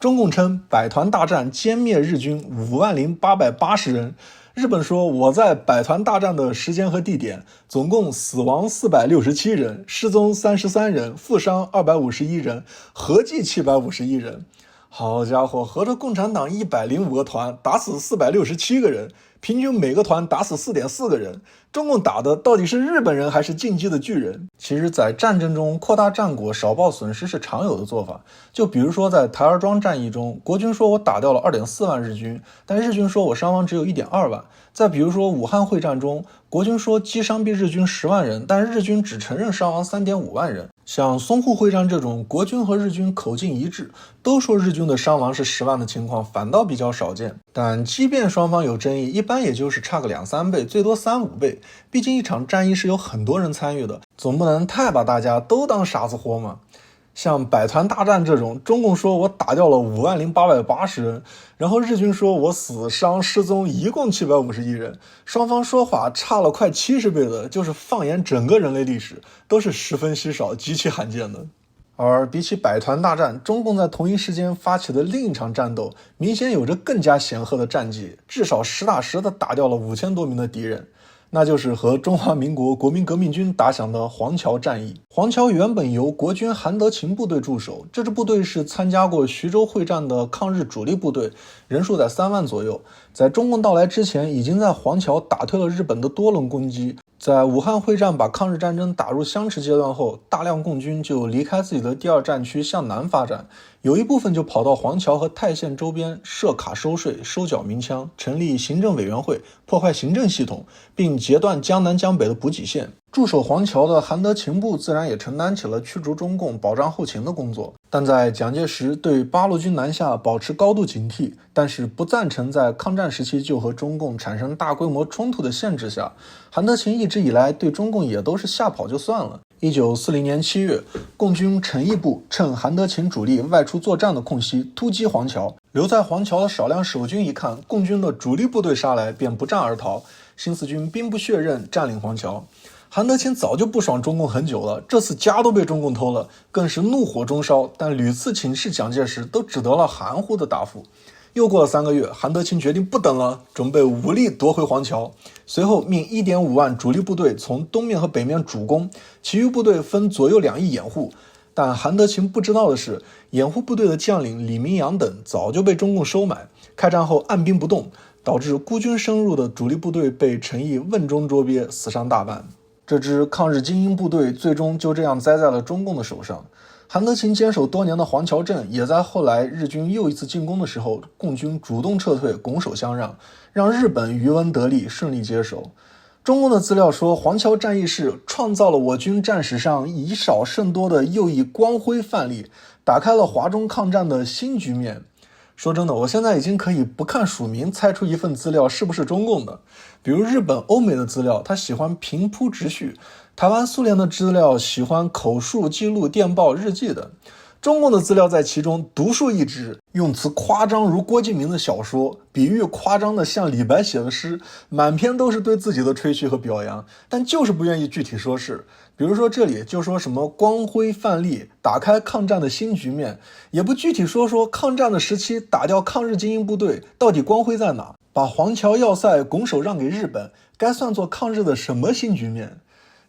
中共称百团大战歼灭日军50880人，日本说我在百团大战的时间和地点总共死亡467人，失踪33人，负伤251人，合计751人。好家伙，合着共产党105个团打死467个人，平均每个团打死4.4个人。中共打的到底是日本人还是进击的巨人？其实在战争中扩大战果少报损失是常有的做法，就比如说在台儿庄战役中，国军说我打掉了2.4万日军，但日军说我伤亡只有1.2万。再比如说武汉会战中，国军说击伤毙日军10万人，但日军只承认伤亡3.5万人。像淞沪会战这种国军和日军口径一致，都说日军的伤亡是10万的情况反倒比较少见。但即便双方有争议，一般也就是差个2-3倍，最多3-5倍。毕竟一场战役是有很多人参与的，总不能太把大家都当傻子活嘛。像百团大战这种，中共说我打掉了50880人，然后日军说我死伤失踪一共751人，双方说法差了快70倍的，就是放眼整个人类历史都是十分稀少极其罕见的。而比起百团大战，中共在同一时间发起的另一场战斗明显有着更加显赫的战绩，至少实打实的打掉了5000多名的敌人，那就是和中华民国国民革命军打响的黄桥战役。黄桥原本由国军韩德勤部队驻守，这支部队是参加过徐州会战的抗日主力部队，人数在3万左右，在中共到来之前已经在黄桥打退了日本的多轮攻击。在武汉会战把抗日战争打入相持阶段后，大量共军就离开自己的第二战区向南发展，有一部分就跑到黄桥和泰县周边设卡收税、收缴民枪，成立行政委员会，破坏行政系统，并截断江南江北的补给线。驻守黄桥的韩德勤部自然也承担起了驱逐中共、保障后勤的工作。但在蒋介石对八路军南下保持高度警惕，但是不赞成在抗战时期就和中共产生大规模冲突的限制下，韩德勤一直以来对中共也都是吓跑就算了。1940年7月，共军陈毅部趁韩德勤主力外出作战的空隙突击黄桥，留在黄桥的少量守军一看共军的主力部队杀来，便不战而逃，新四军兵不血刃占领黄桥。韩德勤早就不爽中共很久了，这次家都被中共偷了，更是怒火中烧，但屡次请示蒋介石都只得了含糊的答复。又过了3个月，韩德勤决定不等了，准备武力夺回黄桥。随后命 1.5 万主力部队从东面和北面主攻，其余部队分左右两翼掩护。但韩德勤不知道的是，掩护部队的将领李明阳等早就被中共收买，开战后按兵不动，导致孤军深入的主力部队被陈毅瓮中捉鳖，死伤大半。这支抗日精英部队最终就这样栽在了中共的手上。韩德勤坚守多年的黄桥镇也在后来日军又一次进攻的时候，共军主动撤退，拱手相让，让日本渔翁得利，顺利接手。中共的资料说，黄桥战役是创造了我军战史上以少胜多的又一光辉范例，打开了华中抗战的新局面。说真的，我现在已经可以不看署名猜出一份资料是不是中共的。比如日本、欧美的资料，他喜欢平铺直叙；台湾、苏联的资料喜欢口述、记录、电报、日记的。中共的资料在其中独树一帜，用词夸张如郭敬明的小说，比喻夸张的像李白写的诗，满篇都是对自己的吹嘘和表扬，但就是不愿意具体说事。比如说这里就说什么光辉范例，打开抗战的新局面，也不具体说抗战的时期打掉抗日精英部队到底光辉在哪，把黄桥要塞拱手让给日本，该算作抗日的什么新局面？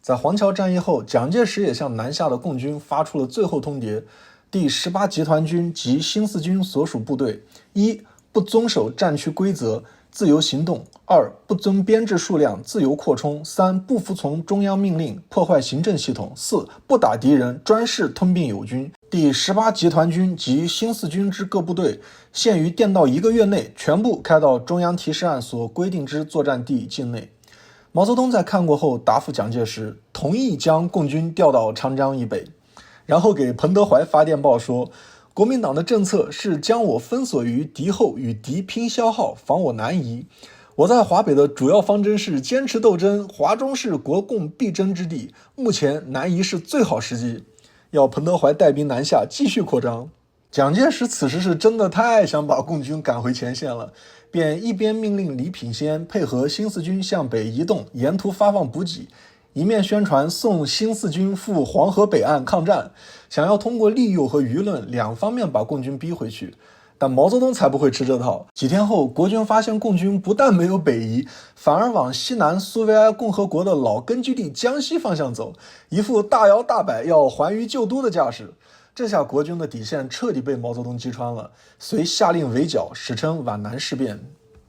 在黄桥战役后，蒋介石也向南下的共军发出了最后通牒，第18集团军及新四军所属部队：一、不遵守战区规则，自由行动；二、不遵编制数量，自由扩充；三、不服从中央命令，破坏行政系统；四、不打敌人，专事吞并友军。第18集团军及新四军之各部队，限于电到1个月内，全部开到中央提示案所规定之作战地境内。毛泽东在看过后答复蒋介石，同意将共军调到长江以北。然后给彭德怀发电报说，国民党的政策是将我封锁于敌后，与敌拼消耗，防我南移。我在华北的主要方针是坚持斗争，华中是国共必争之地，目前南移是最好时机，要彭德怀带兵南下继续扩张。蒋介石此时是真的太想把共军赶回前线了，便一边命令李品仙配合新四军向北移动，沿途发放补给，一面宣传送新四军赴黄河北岸抗战，想要通过利诱和舆论两方面把共军逼回去。但毛泽东才不会吃这套。几天后，国军发现共军不但没有北移，反而往西南苏维埃共和国的老根据地江西方向走，一副大摇大摆要还于旧都的架势。这下国军的底线彻底被毛泽东击穿了，遂下令围剿，史称皖南事变。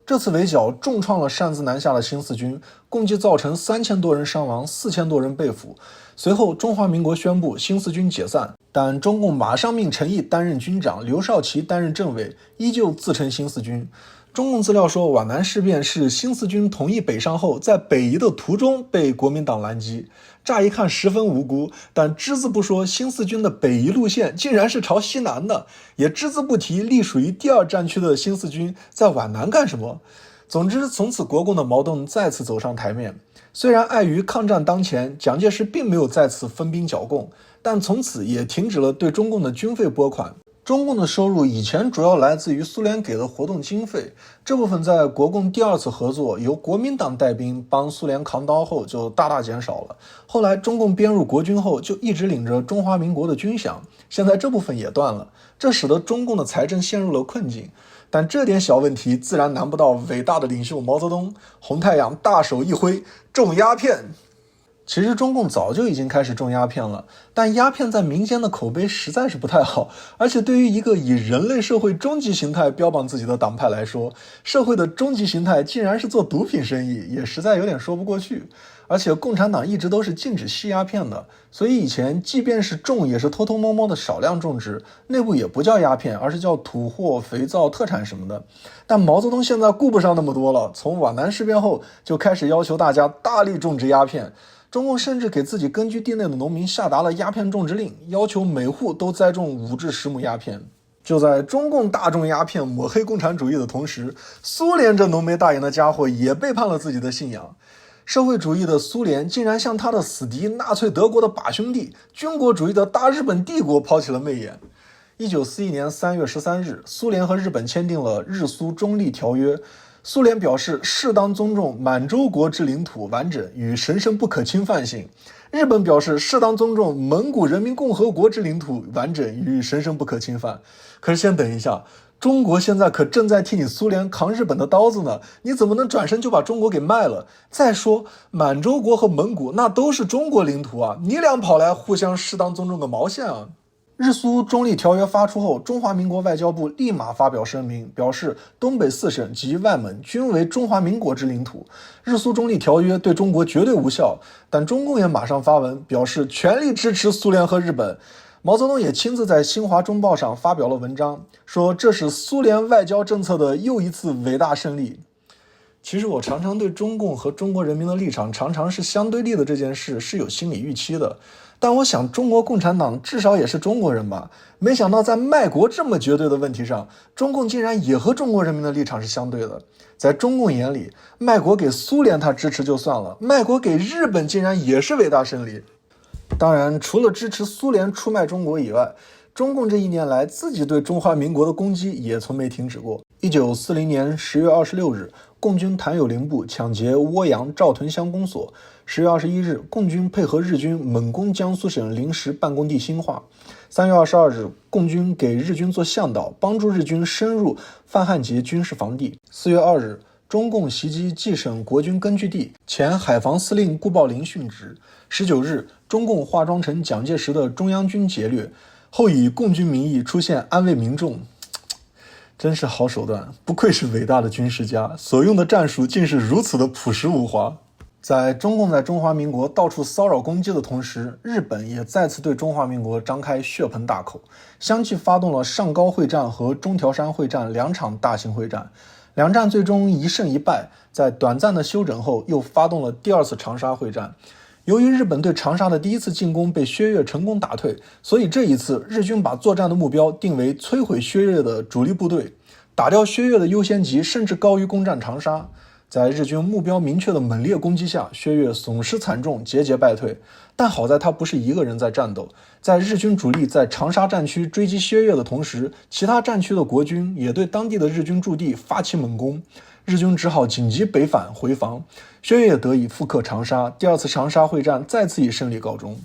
这次围剿重创了擅自南下的新四军，共计造成3000多人伤亡，4000多人被俘。随后中华民国宣布新四军解散，但中共马上命陈毅担任军长，刘少奇担任政委，依旧自称新四军。中共资料说，皖南事变是新四军同意北上后，在北移的途中被国民党拦击。乍一看十分无辜，但只字不说新四军的北移路线竟然是朝西南的，也只字不提隶属于第2战区的新四军在皖南干什么。总之，从此国共的矛盾再次走上台面。虽然碍于抗战当前，蒋介石并没有再次分兵剿共，但从此也停止了对中共的军费拨款。中共的收入以前主要来自于苏联给的活动经费，这部分在国共第2次合作由国民党带兵帮苏联扛刀后就大大减少了。后来中共编入国军后，就一直领着中华民国的军饷，现在这部分也断了，这使得中共的财政陷入了困境。但这点小问题自然难不到伟大的领袖毛泽东。红太阳大手一挥，种鸦片。其实中共早就已经开始种鸦片了，但鸦片在民间的口碑实在是不太好，而且对于一个以人类社会终极形态标榜自己的党派来说，社会的终极形态竟然是做毒品生意，也实在有点说不过去。而且共产党一直都是禁止吸鸦片的，所以以前即便是种也是偷偷摸摸的少量种植，内部也不叫鸦片，而是叫土货、肥皂、特产什么的。但毛泽东现在顾不上那么多了，从皖南事变后就开始要求大家大力种植鸦片。中共甚至给自己根据地内的农民下达了鸦片种植令，要求每户都栽种5至10亩鸦片。就在中共大种鸦片抹黑共产主义的同时，苏联这浓眉大眼的家伙也背叛了自己的信仰。社会主义的苏联竟然向他的死敌纳粹德国的把兄弟军国主义的大日本帝国抛起了媚眼。1941年3月13日，苏联和日本签订了日苏中立条约。苏联表示适当尊重满洲国之领土完整与神圣不可侵犯性，日本表示适当尊重蒙古人民共和国之领土完整与神圣不可侵犯。可是先等一下，中国现在可正在替你苏联扛日本的刀子呢，你怎么能转身就把中国给卖了？再说满洲国和蒙古那都是中国领土啊，你俩跑来互相适当尊重个毛线啊！日苏中立条约发出后，中华民国外交部立马发表声明，表示东北4省及外蒙均为中华民国之领土，日苏中立条约对中国绝对无效。但中共也马上发文表示全力支持苏联和日本。毛泽东也亲自在新华中报上发表了文章，说这是苏联外交政策的又一次伟大胜利。其实我常常对中共和中国人民的立场常常是相对立的这件事是有心理预期的，但我想中国共产党至少也是中国人吧，没想到在卖国这么绝对的问题上，中共竟然也和中国人民的立场是相对的。在中共眼里，卖国给苏联他支持就算了，卖国给日本竟然也是伟大胜利。当然，除了支持苏联出卖中国以外，中共这一年来自己对中华民国的攻击也从没停止过。1940年10月26日，共军谭友龄部抢劫涡阳赵屯乡公所。10月21日，共军配合日军猛攻江苏省临时办公地兴化。3月22日，共军给日军做向导，帮助日军深入范汉捷军事防地。4月2日，中共袭击冀省国军根据地，前海防司令顾宝林殉职。19日，中共化妆成蒋介石的中央军劫掠，后以共军名义出现安慰民众。真是好手段，不愧是伟大的军事家，所用的战术竟是如此的朴实无华。在中共在中华民国到处骚扰攻击的同时，日本也再次对中华民国张开血盆大口，相继发动了上高会战和中条山会战两场大型会战。两战最终一胜一败，在短暂的休整后又发动了第二次长沙会战。由于日本对长沙的第一次进攻被薛岳成功打退，所以这一次日军把作战的目标定为摧毁薛岳的主力部队，打掉薛岳的优先级甚至高于攻占长沙。在日军目标明确的猛烈攻击下，薛岳损失惨重，节节败退。但好在他不是一个人在战斗，在日军主力在长沙战区追击薛岳的同时，其他战区的国军也对当地的日军驻地发起猛攻，日军只好紧急北返回防，薛岳得以复刻长沙。第二次长沙会战再次以胜利告终。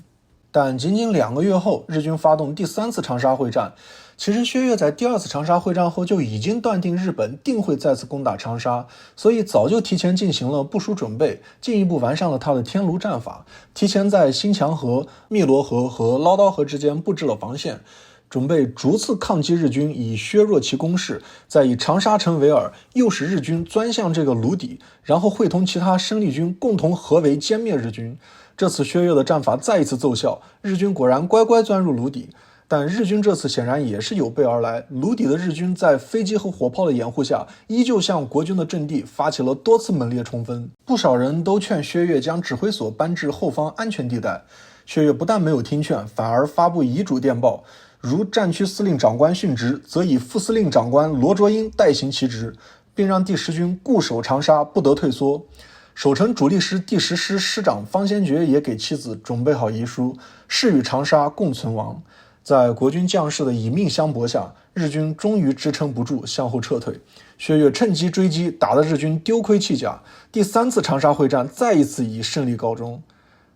但仅仅2个月后，日军发动第3次长沙会战。其实薛岳在第2次长沙会战后就已经断定日本定会再次攻打长沙，所以早就提前进行了部署准备，进一步完善了他的天炉战法，提前在新墙河、汨罗河和唠叨河之间布置了防线，准备逐次抗击日军，以削弱其攻势，再以长沙城为饵，诱使日军钻向这个炉底，然后会同其他生力军共同合围歼灭日军。这次薛岳的战法再一次奏效，日军果然乖乖钻入炉底。但日军这次显然也是有备而来，炉底的日军在飞机和火炮的掩护下，依旧向国军的阵地发起了多次猛烈冲锋。不少人都劝薛岳将指挥所搬至后方安全地带，薛岳不但没有听劝，反而发布遗嘱电报，如战区司令长官殉职，则以副司令长官罗卓英代行其职，并让第10军固守长沙，不得退缩。守城主力师第10师师长方先觉也给妻子准备好遗书，誓与长沙共存亡。在国军将士的以命相搏下，日军终于支撑不住，向后撤退。薛岳趁机追击，打得日军丢盔弃甲。第3次长沙会战再一次以胜利告终。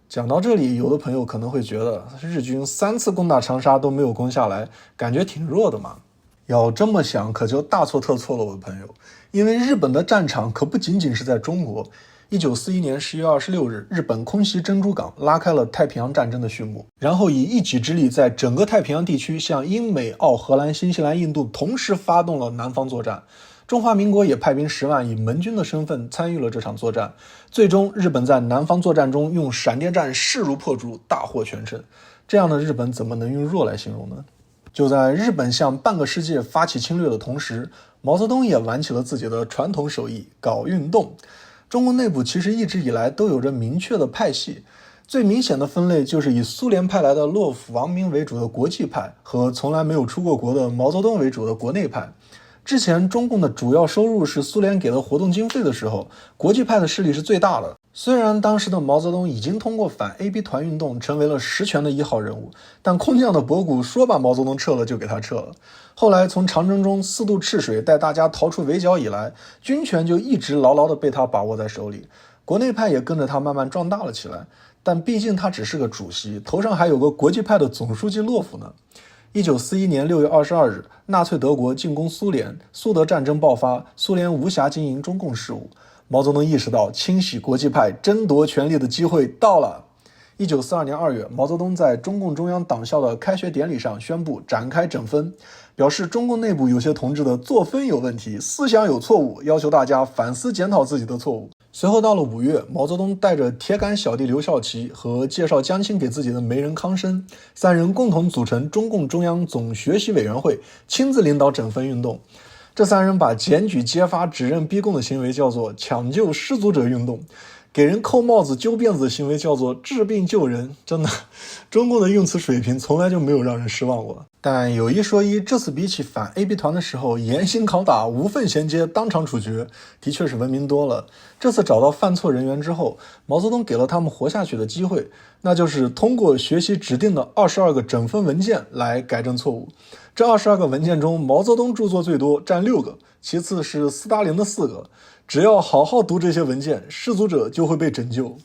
讲到这里，有的朋友可能会觉得日军3次攻打长沙都没有攻下来，感觉挺弱的嘛。要这么想可就大错特错了，我的朋友，因为日本的战场可不仅仅是在中国。1941年10月26日，日本空袭珍珠港，拉开了太平洋战争的序幕，然后以一己之力在整个太平洋地区向英美澳荷兰新西兰印度同时发动了南方作战。中华民国也派兵10万以盟军的身份参与了这场作战。最终日本在南方作战中用闪电战势如破竹，大获全胜。这样的日本怎么能用弱来形容呢？就在日本向半个世界发起侵略的同时，毛泽东也玩起了自己的传统手艺，搞运动。中国内部其实一直以来都有着明确的派系，最明显的分类就是以苏联派来的洛甫王明为主的国际派和从来没有出过国的毛泽东为主的国内派。之前中共的主要收入是苏联给的活动经费的时候，国际派的势力是最大的。虽然当时的毛泽东已经通过反 AB 团运动成为了实权的1号人物，但空降的博古说把毛泽东撤了就给他撤了。后来从长征中4渡赤水带大家逃出围剿以来，军权就一直牢牢地被他把握在手里，国内派也跟着他慢慢壮大了起来。但毕竟他只是个主席，头上还有个国际派的总书记洛夫呢。1941年6月22日，纳粹德国进攻苏联，苏德战争爆发，苏联无暇经营中共事务。毛泽东意识到清洗国际派、争夺权力的机会到了。1942年2月，毛泽东在中共中央党校的开学典礼上宣布展开整风，表示中共内部有些同志的作风有问题，思想有错误，要求大家反思检讨自己的错误。随后到了5月，毛泽东带着铁杆小弟刘少奇和介绍江青给自己的媒人康生，3人共同组成中共中央总学习委员会，亲自领导整风运动。这三人把检举揭发指认逼供的行为叫做抢救失足者运动，给人扣帽子揪辫子的行为叫做治病救人。真的，中共的用词水平从来就没有让人失望过。但有一说一，这次比起反 AB 团的时候严刑拷打、无缝衔接、当场处决，的确是文明多了。这次找到犯错人员之后，毛泽东给了他们活下去的机会，那就是通过学习指定的22个整分文件来改正错误。这22个文件中，毛泽东著作最多，占6个，其次是斯大林的4个。只要好好读这些文件，失足者就会被拯救。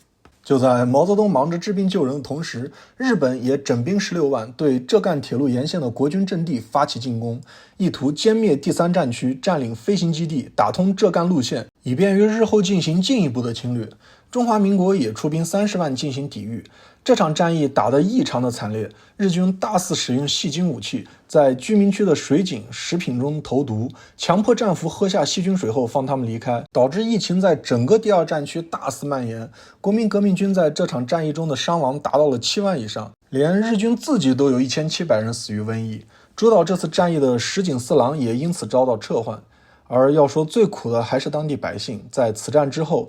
就在毛泽东忙着治病救人的同时，日本也整兵16万对浙赣铁路沿线的国军阵地发起进攻，意图歼灭第3战区，占领飞行基地，打通浙赣路线，以便于日后进行进一步的侵略。中华民国也出兵30万进行抵御。这场战役打得异常的惨烈，日军大肆使用细菌武器，在居民区的水井、食品中投毒，强迫战俘喝下细菌水后放他们离开，导致疫情在整个第2战区大肆蔓延。国民革命军在这场战役中的伤亡达到了7万以上，连日军自己都有1700人死于瘟疫。主导这次战役的石井四郎也因此遭到撤换。而要说最苦的还是当地百姓，在此战之后，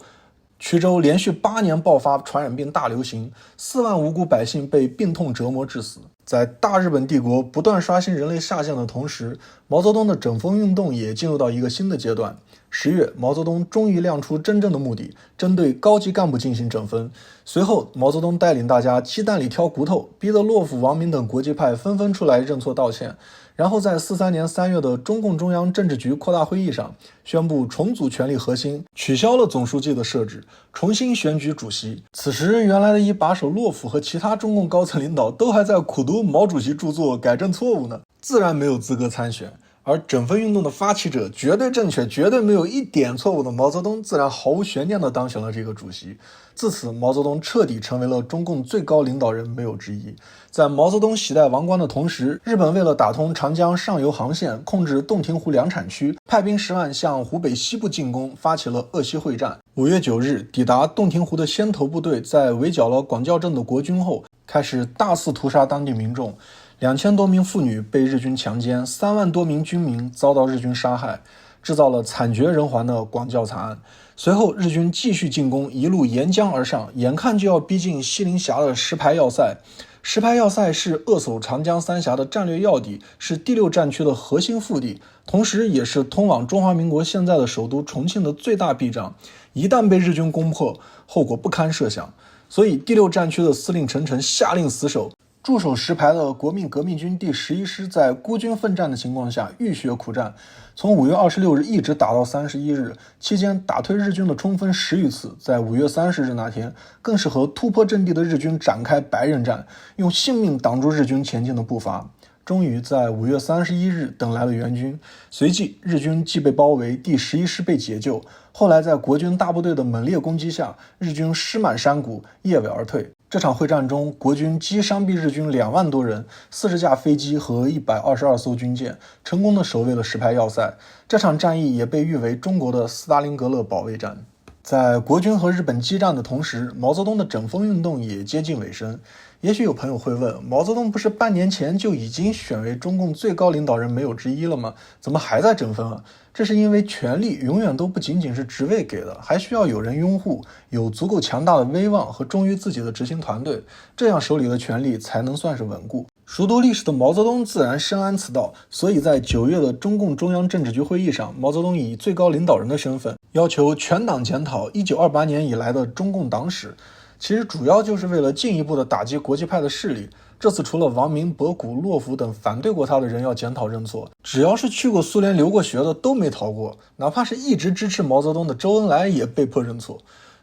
衢州连续8年爆发传染病大流行，4万无辜百姓被病痛折磨致死。在大日本帝国不断刷新人类下限的同时，毛泽东的整风运动也进入到一个新的阶段。10月，毛泽东终于亮出真正的目的，针对高级干部进行整风。随后，毛泽东带领大家鸡蛋里挑骨头，逼得洛甫、王明等国际派纷纷出来认错道歉。然后在43年3月的中共中央政治局扩大会议上，宣布重组权力核心，取消了总书记的设置，重新选举主席。此时，原来的一把手洛甫和其他中共高层领导都还在苦读毛主席著作改正错误呢，自然没有资格参选。而整风运动的发起者，绝对正确、绝对没有一点错误的毛泽东，自然毫无悬念地当选了这个主席。自此，毛泽东彻底成为了中共最高领导人，没有之一。在毛泽东喜戴王冠的同时，日本为了打通长江上游航线，控制洞庭湖粮产区，派兵10万向湖北西部进攻，发起了鄂西会战。5月9日，抵达洞庭湖的先头部队在围剿了广教镇的国军后，开始大肆屠杀当地民众。2000多名妇女被日军强奸，3万多名军民遭到日军杀害，制造了惨绝人寰的广教惨案。随后，日军继续进攻，一路沿江而上，眼看就要逼近西陵峡的石牌要塞。石牌要塞是扼守长江三峡的战略要地，是第6战区的核心腹地，同时也是通往中华民国现在的首都重庆的最大避障。一旦被日军攻破，后果不堪设想。所以，第6战区的司令陈诚下令死守。驻守石牌的国民革命军第11师在孤军奋战的情况下浴血苦战，从5月26日一直打到31日，期间打退日军的冲锋10余次。在5月30日那天，更是和突破阵地的日军展开白刃战，用性命挡住日军前进的步伐。终于在5月31日等来了援军，随即日军既被包围，第11师被解救。后来在国军大部队的猛烈攻击下，日军尸满山谷，叶尾而退。这场会战中，国军击伤毙日军2万多人，40架飞机和122艘军舰，成功的守卫了石牌要塞。这场战役也被誉为中国的斯大林格勒保卫战。在国军和日本激战的同时，毛泽东的整风运动也接近尾声。也许有朋友会问，毛泽东不是半年前就已经选为中共最高领导人没有之一了吗？怎么还在整风啊？这是因为权力永远都不仅仅是职位给的，还需要有人拥护，有足够强大的威望和忠于自己的执行团队，这样手里的权力才能算是稳固。熟读历史的毛泽东自然深谙此道，所以在9月的中共中央政治局会议上，毛泽东以最高领导人的身份要求全党检讨1928年以来的中共党史，其实主要就是为了进一步的打击国际派的势力。这次除了王明、博古、洛甫等反对过他的人要检讨认错，只要是去过苏联留过学的都没逃过，哪怕是一直支持毛泽东的周恩来也被迫认错。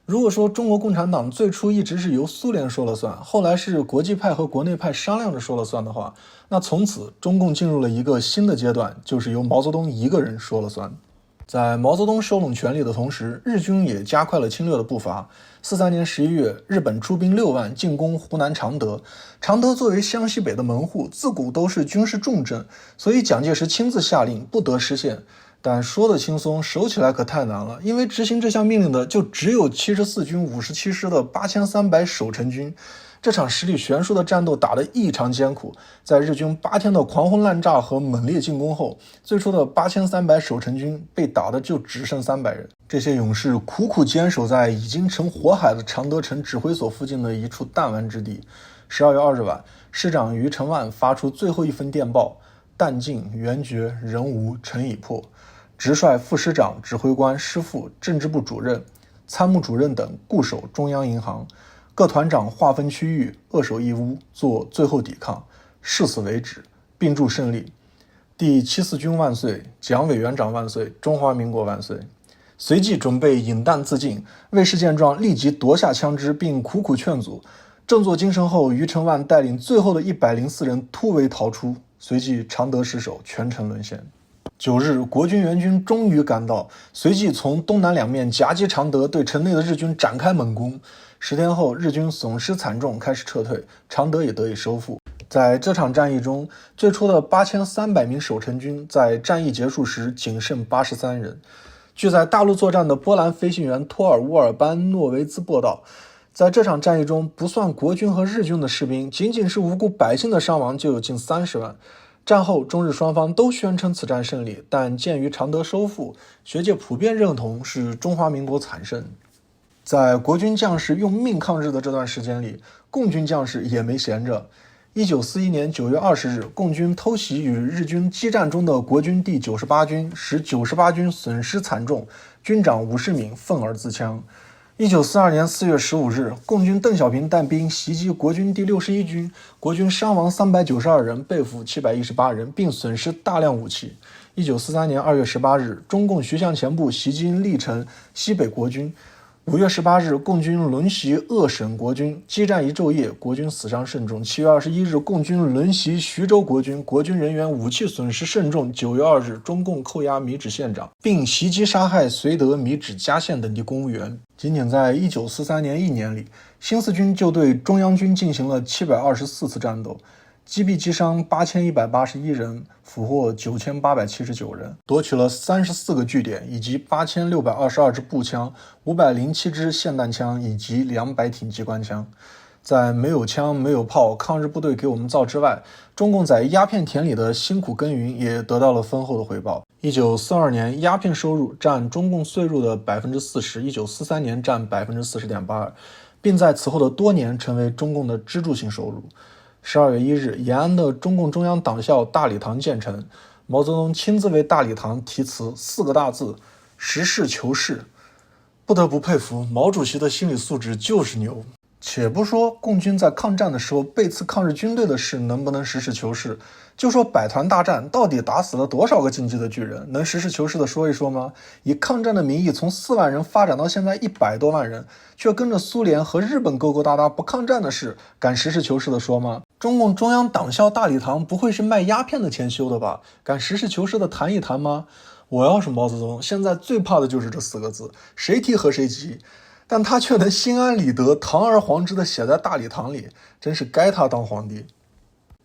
如果说中国共产党最初一直是由苏联说了算，后来是国际派和国内派商量着说了算的话，那从此中共进入了一个新的阶段，就是由毛泽东一个人说了算。在毛泽东收拢权力的同时，日军也加快了侵略的步伐。43年11月，日本出兵6万进攻湖南常德。常德作为湘西北的门户，自古都是军事重镇，所以蒋介石亲自下令不得失陷。但说的轻松，守起来可太难了，因为执行这项命令的就只有74军57师的8300守城军。这场实力悬殊的战斗打得异常艰苦，在日军8天的狂轰滥炸和猛烈进攻后，最初的8300守城军被打的就只剩300人。这些勇士苦苦坚守在已经成火海的常德城指挥所附近的一处弹丸之地。12月2日晚，师长于承万发出最后一封电报：弹尽援绝，人无，城已破。直率副师长、指挥官、师副、政治部主任、参谋主任等固守中央银行，各团长划分区域，扼守一屋，做最后抵抗，誓死为止，并祝胜利。第74军万岁，蒋委员长万岁，中华民国万岁。随即准备引弹自尽，卫士见状立即夺下枪支，并苦苦劝阻。振作精神后，于承万带领最后的104人突围逃出，随即常德失守，全城沦陷。9日，国军援军终于赶到，随即从东南两面夹击常德，对城内的日军展开猛攻。10天后，日军损失惨重，开始撤退，常德也得以收复。在这场战役中，最初的8300名守城军在战役结束时仅剩83人。据在大陆作战的波兰飞行员托尔乌尔班诺维兹报道，在这场战役中，不算国军和日军的士兵，仅仅是无辜百姓的伤亡就有近30万。战后，中日双方都宣称此战胜利，但鉴于常德收复，学界普遍认同是中华民国惨胜。在国军将士用命抗日的这段时间里，共军将士也没闲着。1941年9月20日，共军偷袭与日军激战中的国军第98军，使98军损失惨重，军长伍世敏愤而自枪。1942年4月15日，共军邓小平带兵袭击国军第61军，国军伤亡392人，被俘718人，并损失大量武器。1943年2月18日，中共徐向前部袭击历城西北国军。5月18日，共军轮袭鄂省国军，激战一昼夜，国军死伤甚重。7月21日，共军轮袭徐州国军，国军人员武器损失甚重。9月2日，中共扣押米脂县长，并袭击杀害绥德、米脂、嘉县等地公务员。仅仅在1943年1年里，新四军就对中央军进行了724次战斗，击毙击伤8181人，俘获9879人，夺取了34个据点，以及8622支步枪、507支霰弹枪以及200挺机关枪。在没有枪没有炮，抗日部队给我们造之外，中共在鸦片田里的辛苦耕耘也得到了丰厚的回报。1942年，鸦片收入占中共税入的40%，1943年占40.82%，并在此后的多年成为中共的支柱性收入。12月1日，延安的中共中央党校大礼堂建成，毛泽东亲自为大礼堂题词4个大字：实事求是。不得不佩服毛主席的心理素质就是牛。且不说共军在抗战的时候背刺抗日军队的事能不能实事求是，就说百团大战到底打死了多少个进击的巨人，能实事求是的说一说吗？以抗战的名义从4万人发展到现在100多万人，却跟着苏联和日本勾勾搭搭不抗战的事，敢实事求是的说吗？中共中央党校大礼堂不会是卖鸦片的钱修的吧？敢实事求是的谈一谈吗？我要是毛泽东，现在最怕的就是这4个字，谁提和谁急。但他却能心安理得、堂而皇之地写在大礼堂里，真是该他当皇帝。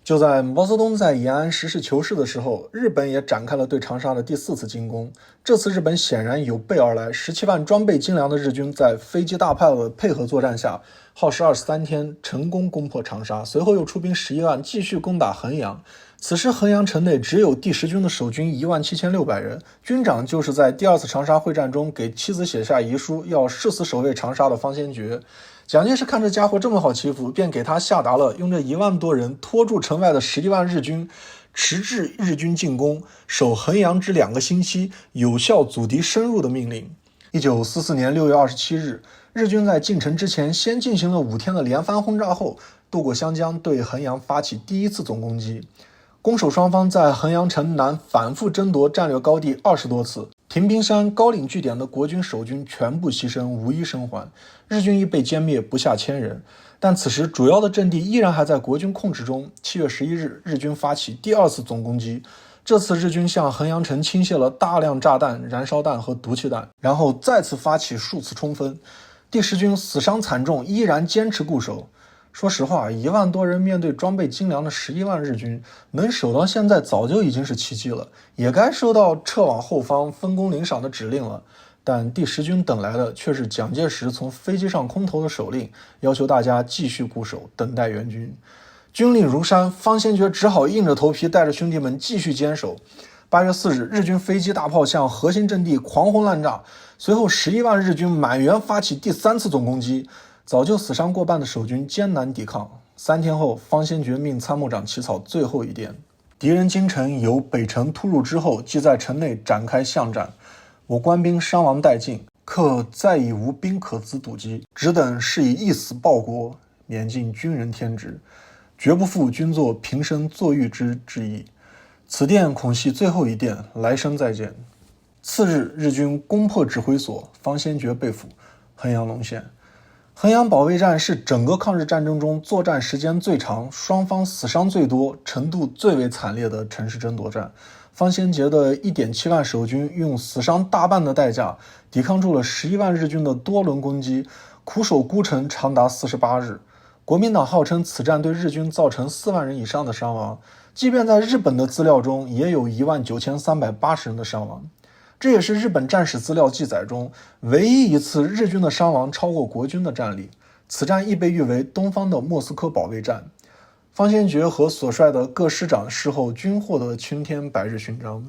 就在毛泽东在延安实事求是的时候，日本也展开了对长沙的第4次进攻。这次日本显然有备而来，17万装备精良的日军在飞机大炮的配合作战下，耗时23天成功攻破长沙，随后又出兵11万继续攻打衡阳。此时衡阳城内只有第10军的守军17600人，军长就是在第2次长沙会战中给妻子写下遗书要誓死守卫长沙的方先觉。蒋介石看这家伙这么好欺负，便给他下达了用这1万多人拖住城外的11万日军，迟滞日军进攻，守衡阳之2个星期，有效阻敌深入的命令。1944年6月27日，日军在进城之前先进行了5天的连番轰炸后，渡过湘江，对衡阳发起第1次总攻击。攻守双方在衡阳城南反复争夺战略高地20多次，亭兵山、高岭据点的国军守军全部牺牲，无一生还，日军亦被歼灭不下1000人。但此时主要的阵地依然还在国军控制中。7月11日，日军发起第2次总攻击，这次日军向衡阳城倾泻了大量炸弹、燃烧弹和毒气弹，然后再次发起数次冲锋。第10军死伤惨重，依然坚持固守。说实话，1万多人面对装备精良的11万日军，能守到现在早就已经是奇迹了，也该收到撤往后方分工领赏的指令了。但第10军等来的却是蒋介石从飞机上空投的手令，要求大家继续固守，等待援军。军令如山，方先觉只好硬着头皮带着兄弟们继续坚守。8月4日，日军飞机大炮向核心阵地狂轰滥炸，随后11万日军满员发起第3次总攻击，早就死伤过半的守军艰难抵抗。3天后，方先觉命参谋长起草最后一电：敌人京城由北城突入之后，即在城内展开巷战，我官兵伤亡殆尽，克再已无兵可资堵击，只等是以一死报国，免尽军人天职，绝不负君作平生作御之志意。此电恐系最后一电，来生再见。次日，日军攻破指挥所，方先觉被俘，衡阳沦陷。衡阳保卫战是整个抗日战争中作战时间最长、双方死伤最多、程度最为惨烈的城市争夺战。方先觉的 1.7 万守军用死伤大半的代价，抵抗住了11万日军的多轮攻击，苦守孤城长达48日。国民党号称此战对日军造成4万人以上的伤亡，即便在日本的资料中也有19380人的伤亡。这也是日本战史资料记载中唯一一次日军的伤亡超过国军的战例。此战亦被誉为东方的莫斯科保卫战。方先觉和所率的各师长事后均获得青天白日勋章。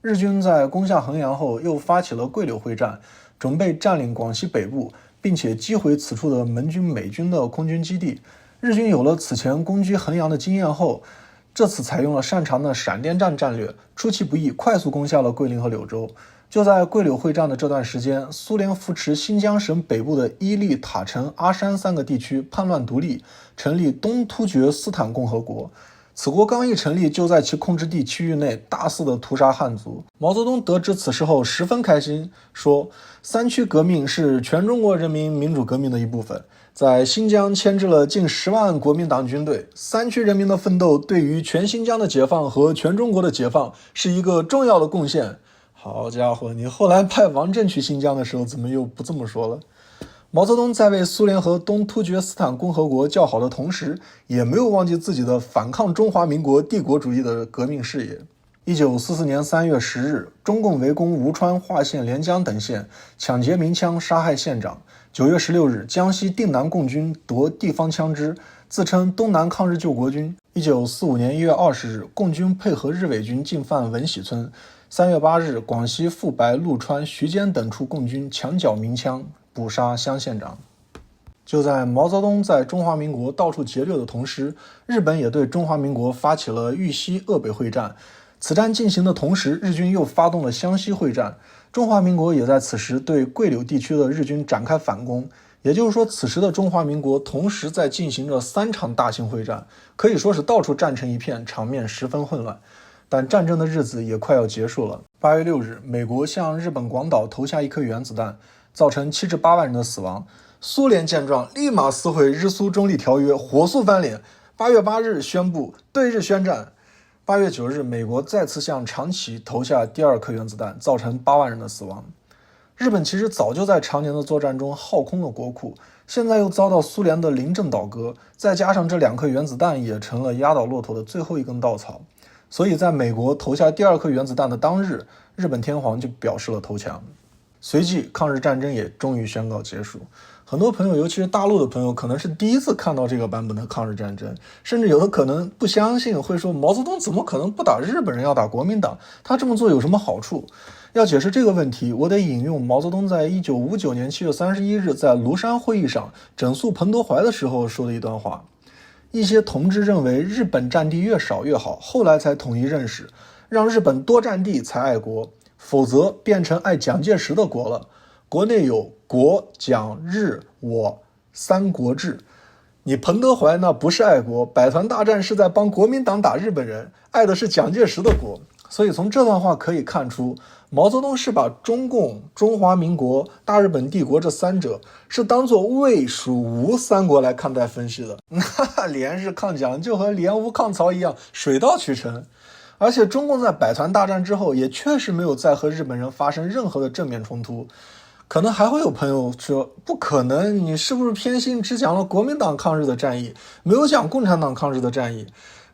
日军在攻下衡阳后，又发起了桂柳会战，准备占领广西北部，并且击毁此处的盟军、美军的空军基地。日军有了此前攻击衡阳的经验后，这次采用了擅长的闪电战战略，出其不意，快速攻下了桂林和柳州。就在桂柳会战的这段时间，苏联扶持新疆省北部的伊利、塔城、阿山3个地区叛乱独立，成立东突厥斯坦共和国。此国刚一成立，就在其控制地区域内大肆的屠杀汉族。毛泽东得知此事后十分开心，说3区革命是全中国人民民主革命的一部分，在新疆牵制了近10万国民党军队，3区人民的奋斗对于全新疆的解放和全中国的解放是一个重要的贡献。好家伙，你后来派王震去新疆的时候怎么又不这么说了？毛泽东在为苏联和东突厥斯坦共和国叫好的同时，也没有忘记自己的反抗中华民国帝国主义的革命事业。1944年3月10日，中共围攻吴川、华县、连江等县，抢劫鸣枪，杀害县长。9月16日，江西定南共军夺地方枪支，自称东南抗日救国军。1945年1月20日，共军配合日伪军进犯文喜村。3月8日，广西富白、陆川、徐坚等处共军墙角鸣枪，捕杀乡县长。就在毛泽东在中华民国到处劫掠的同时，日本也对中华民国发起了豫西鄂北会战。此战进行的同时，日军又发动了湘西会战。中华民国也在此时对桂柳地区的日军展开反攻。也就是说，此时的中华民国同时在进行着3场大型会战，可以说是到处战成一片，场面十分混乱。但战争的日子也快要结束了。8月6日，美国向日本广岛投下1颗原子弹，造成7至8万人的死亡。苏联见状，立马撕毁日苏中立条约，火速翻脸。8月8日宣布对日宣战。8月9日，美国再次向长崎投下第2颗原子弹，造成8万人的死亡。日本其实早就在常年的作战中耗空了国库，现在又遭到苏联的临阵倒戈，再加上这2颗原子弹也成了压倒骆驼的最后一根稻草。所以在美国投下第2颗原子弹的当日，日本天皇就表示了投降。随即抗日战争也终于宣告结束。很多朋友，尤其是大陆的朋友，可能是第一次看到这个版本的抗日战争，甚至有的可能不相信，会说毛泽东怎么可能不打日本人，要打国民党？他这么做有什么好处？要解释这个问题，我得引用毛泽东在1959年7月31日在庐山会议上整肃彭德怀的时候说的一段话。一些同志认为日本占地越少越好，后来才统一认识，让日本多占地才爱国，否则变成爱蒋介石的国了。国内有国、蒋、日、我3国制。你彭德怀那不是爱国，百团大战是在帮国民党打日本人，爱的是蒋介石的国。所以从这段话可以看出，毛泽东是把中共、中华民国、大日本帝国这3者是当作魏、蜀、吴3国来看待分析的。那联日抗蒋就和联吴抗曹一样，水到渠成。而且中共在百团大战之后也确实没有再和日本人发生任何的正面冲突。可能还会有朋友说，不可能，你是不是偏心只讲了国民党抗日的战役，没有讲共产党抗日的战役？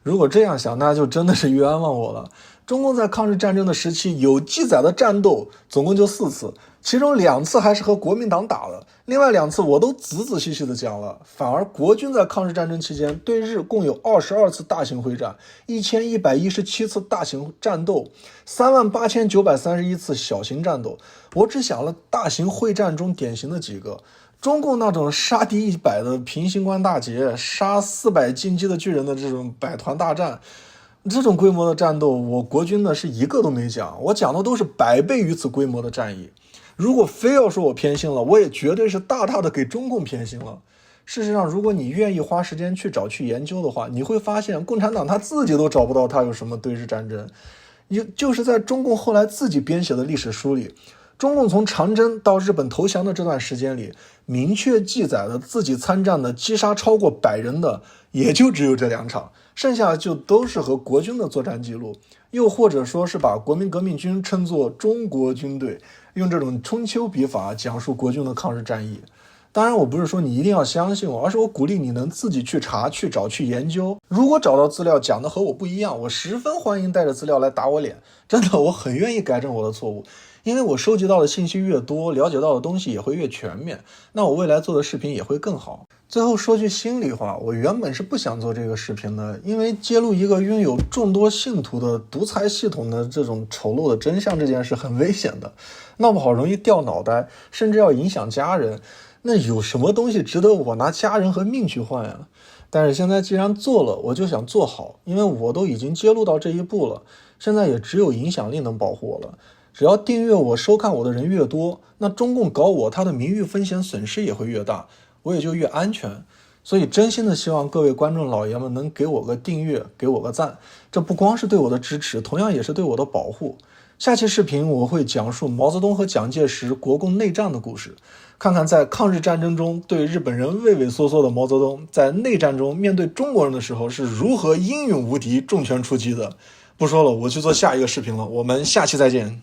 如果这样想，那就真的是冤枉我了。中共在抗日战争的时期有记载的战斗总共就4次，其中2次还是和国民党打的，另外2次我都仔仔细细的讲了。反而国军在抗日战争期间对日共有22次大型会战，1117次大型战斗，38931次小型战斗。我只想了大型会战中典型的几个，中共那种杀敌100的平型关大捷，杀400进击的巨人的这种百团大战，这种规模的战斗，我国军呢是一个都没讲，我讲的都是100倍于此规模的战役。如果非要说我偏心了，我也绝对是大大的给中共偏心了。事实上，如果你愿意花时间去找去研究的话，你会发现共产党他自己都找不到他有什么对日战争。就是在中共后来自己编写的历史书里，中共从长征到日本投降的这段时间里，明确记载了自己参战的击杀超过100人的，也就只有这2场，剩下就都是和国军的作战记录，又或者说是把国民革命军称作中国军队，用这种春秋笔法讲述国军的抗日战役。当然我不是说你一定要相信我，而是我鼓励你能自己去查去找去研究。如果找到资料讲的和我不一样，我十分欢迎带着资料来打我脸，真的我很愿意改正我的错误，因为我收集到的信息越多，了解到的东西也会越全面，那我未来做的视频也会更好。最后说句心里话，我原本是不想做这个视频的，因为揭露一个拥有众多信徒的独裁系统的这种丑陋的真相这件事很危险的，闹不好容易掉脑袋，甚至要影响家人。那有什么东西值得我拿家人和命去换呀？但是现在既然做了，我就想做好，因为我都已经揭露到这一步了，现在也只有影响力能保护我了。只要订阅我收看我的人越多，那中共搞我，他的名誉风险损失也会越大，我也就越安全。所以真心的希望各位观众老爷们能给我个订阅，给我个赞，这不光是对我的支持，同样也是对我的保护。下期视频我会讲述毛泽东和蒋介石国共内战的故事，看看在抗日战争中对日本人畏畏缩缩的毛泽东，在内战中面对中国人的时候是如何英勇无敌重拳出击的。不说了，我去做下一个视频了，我们下期再见。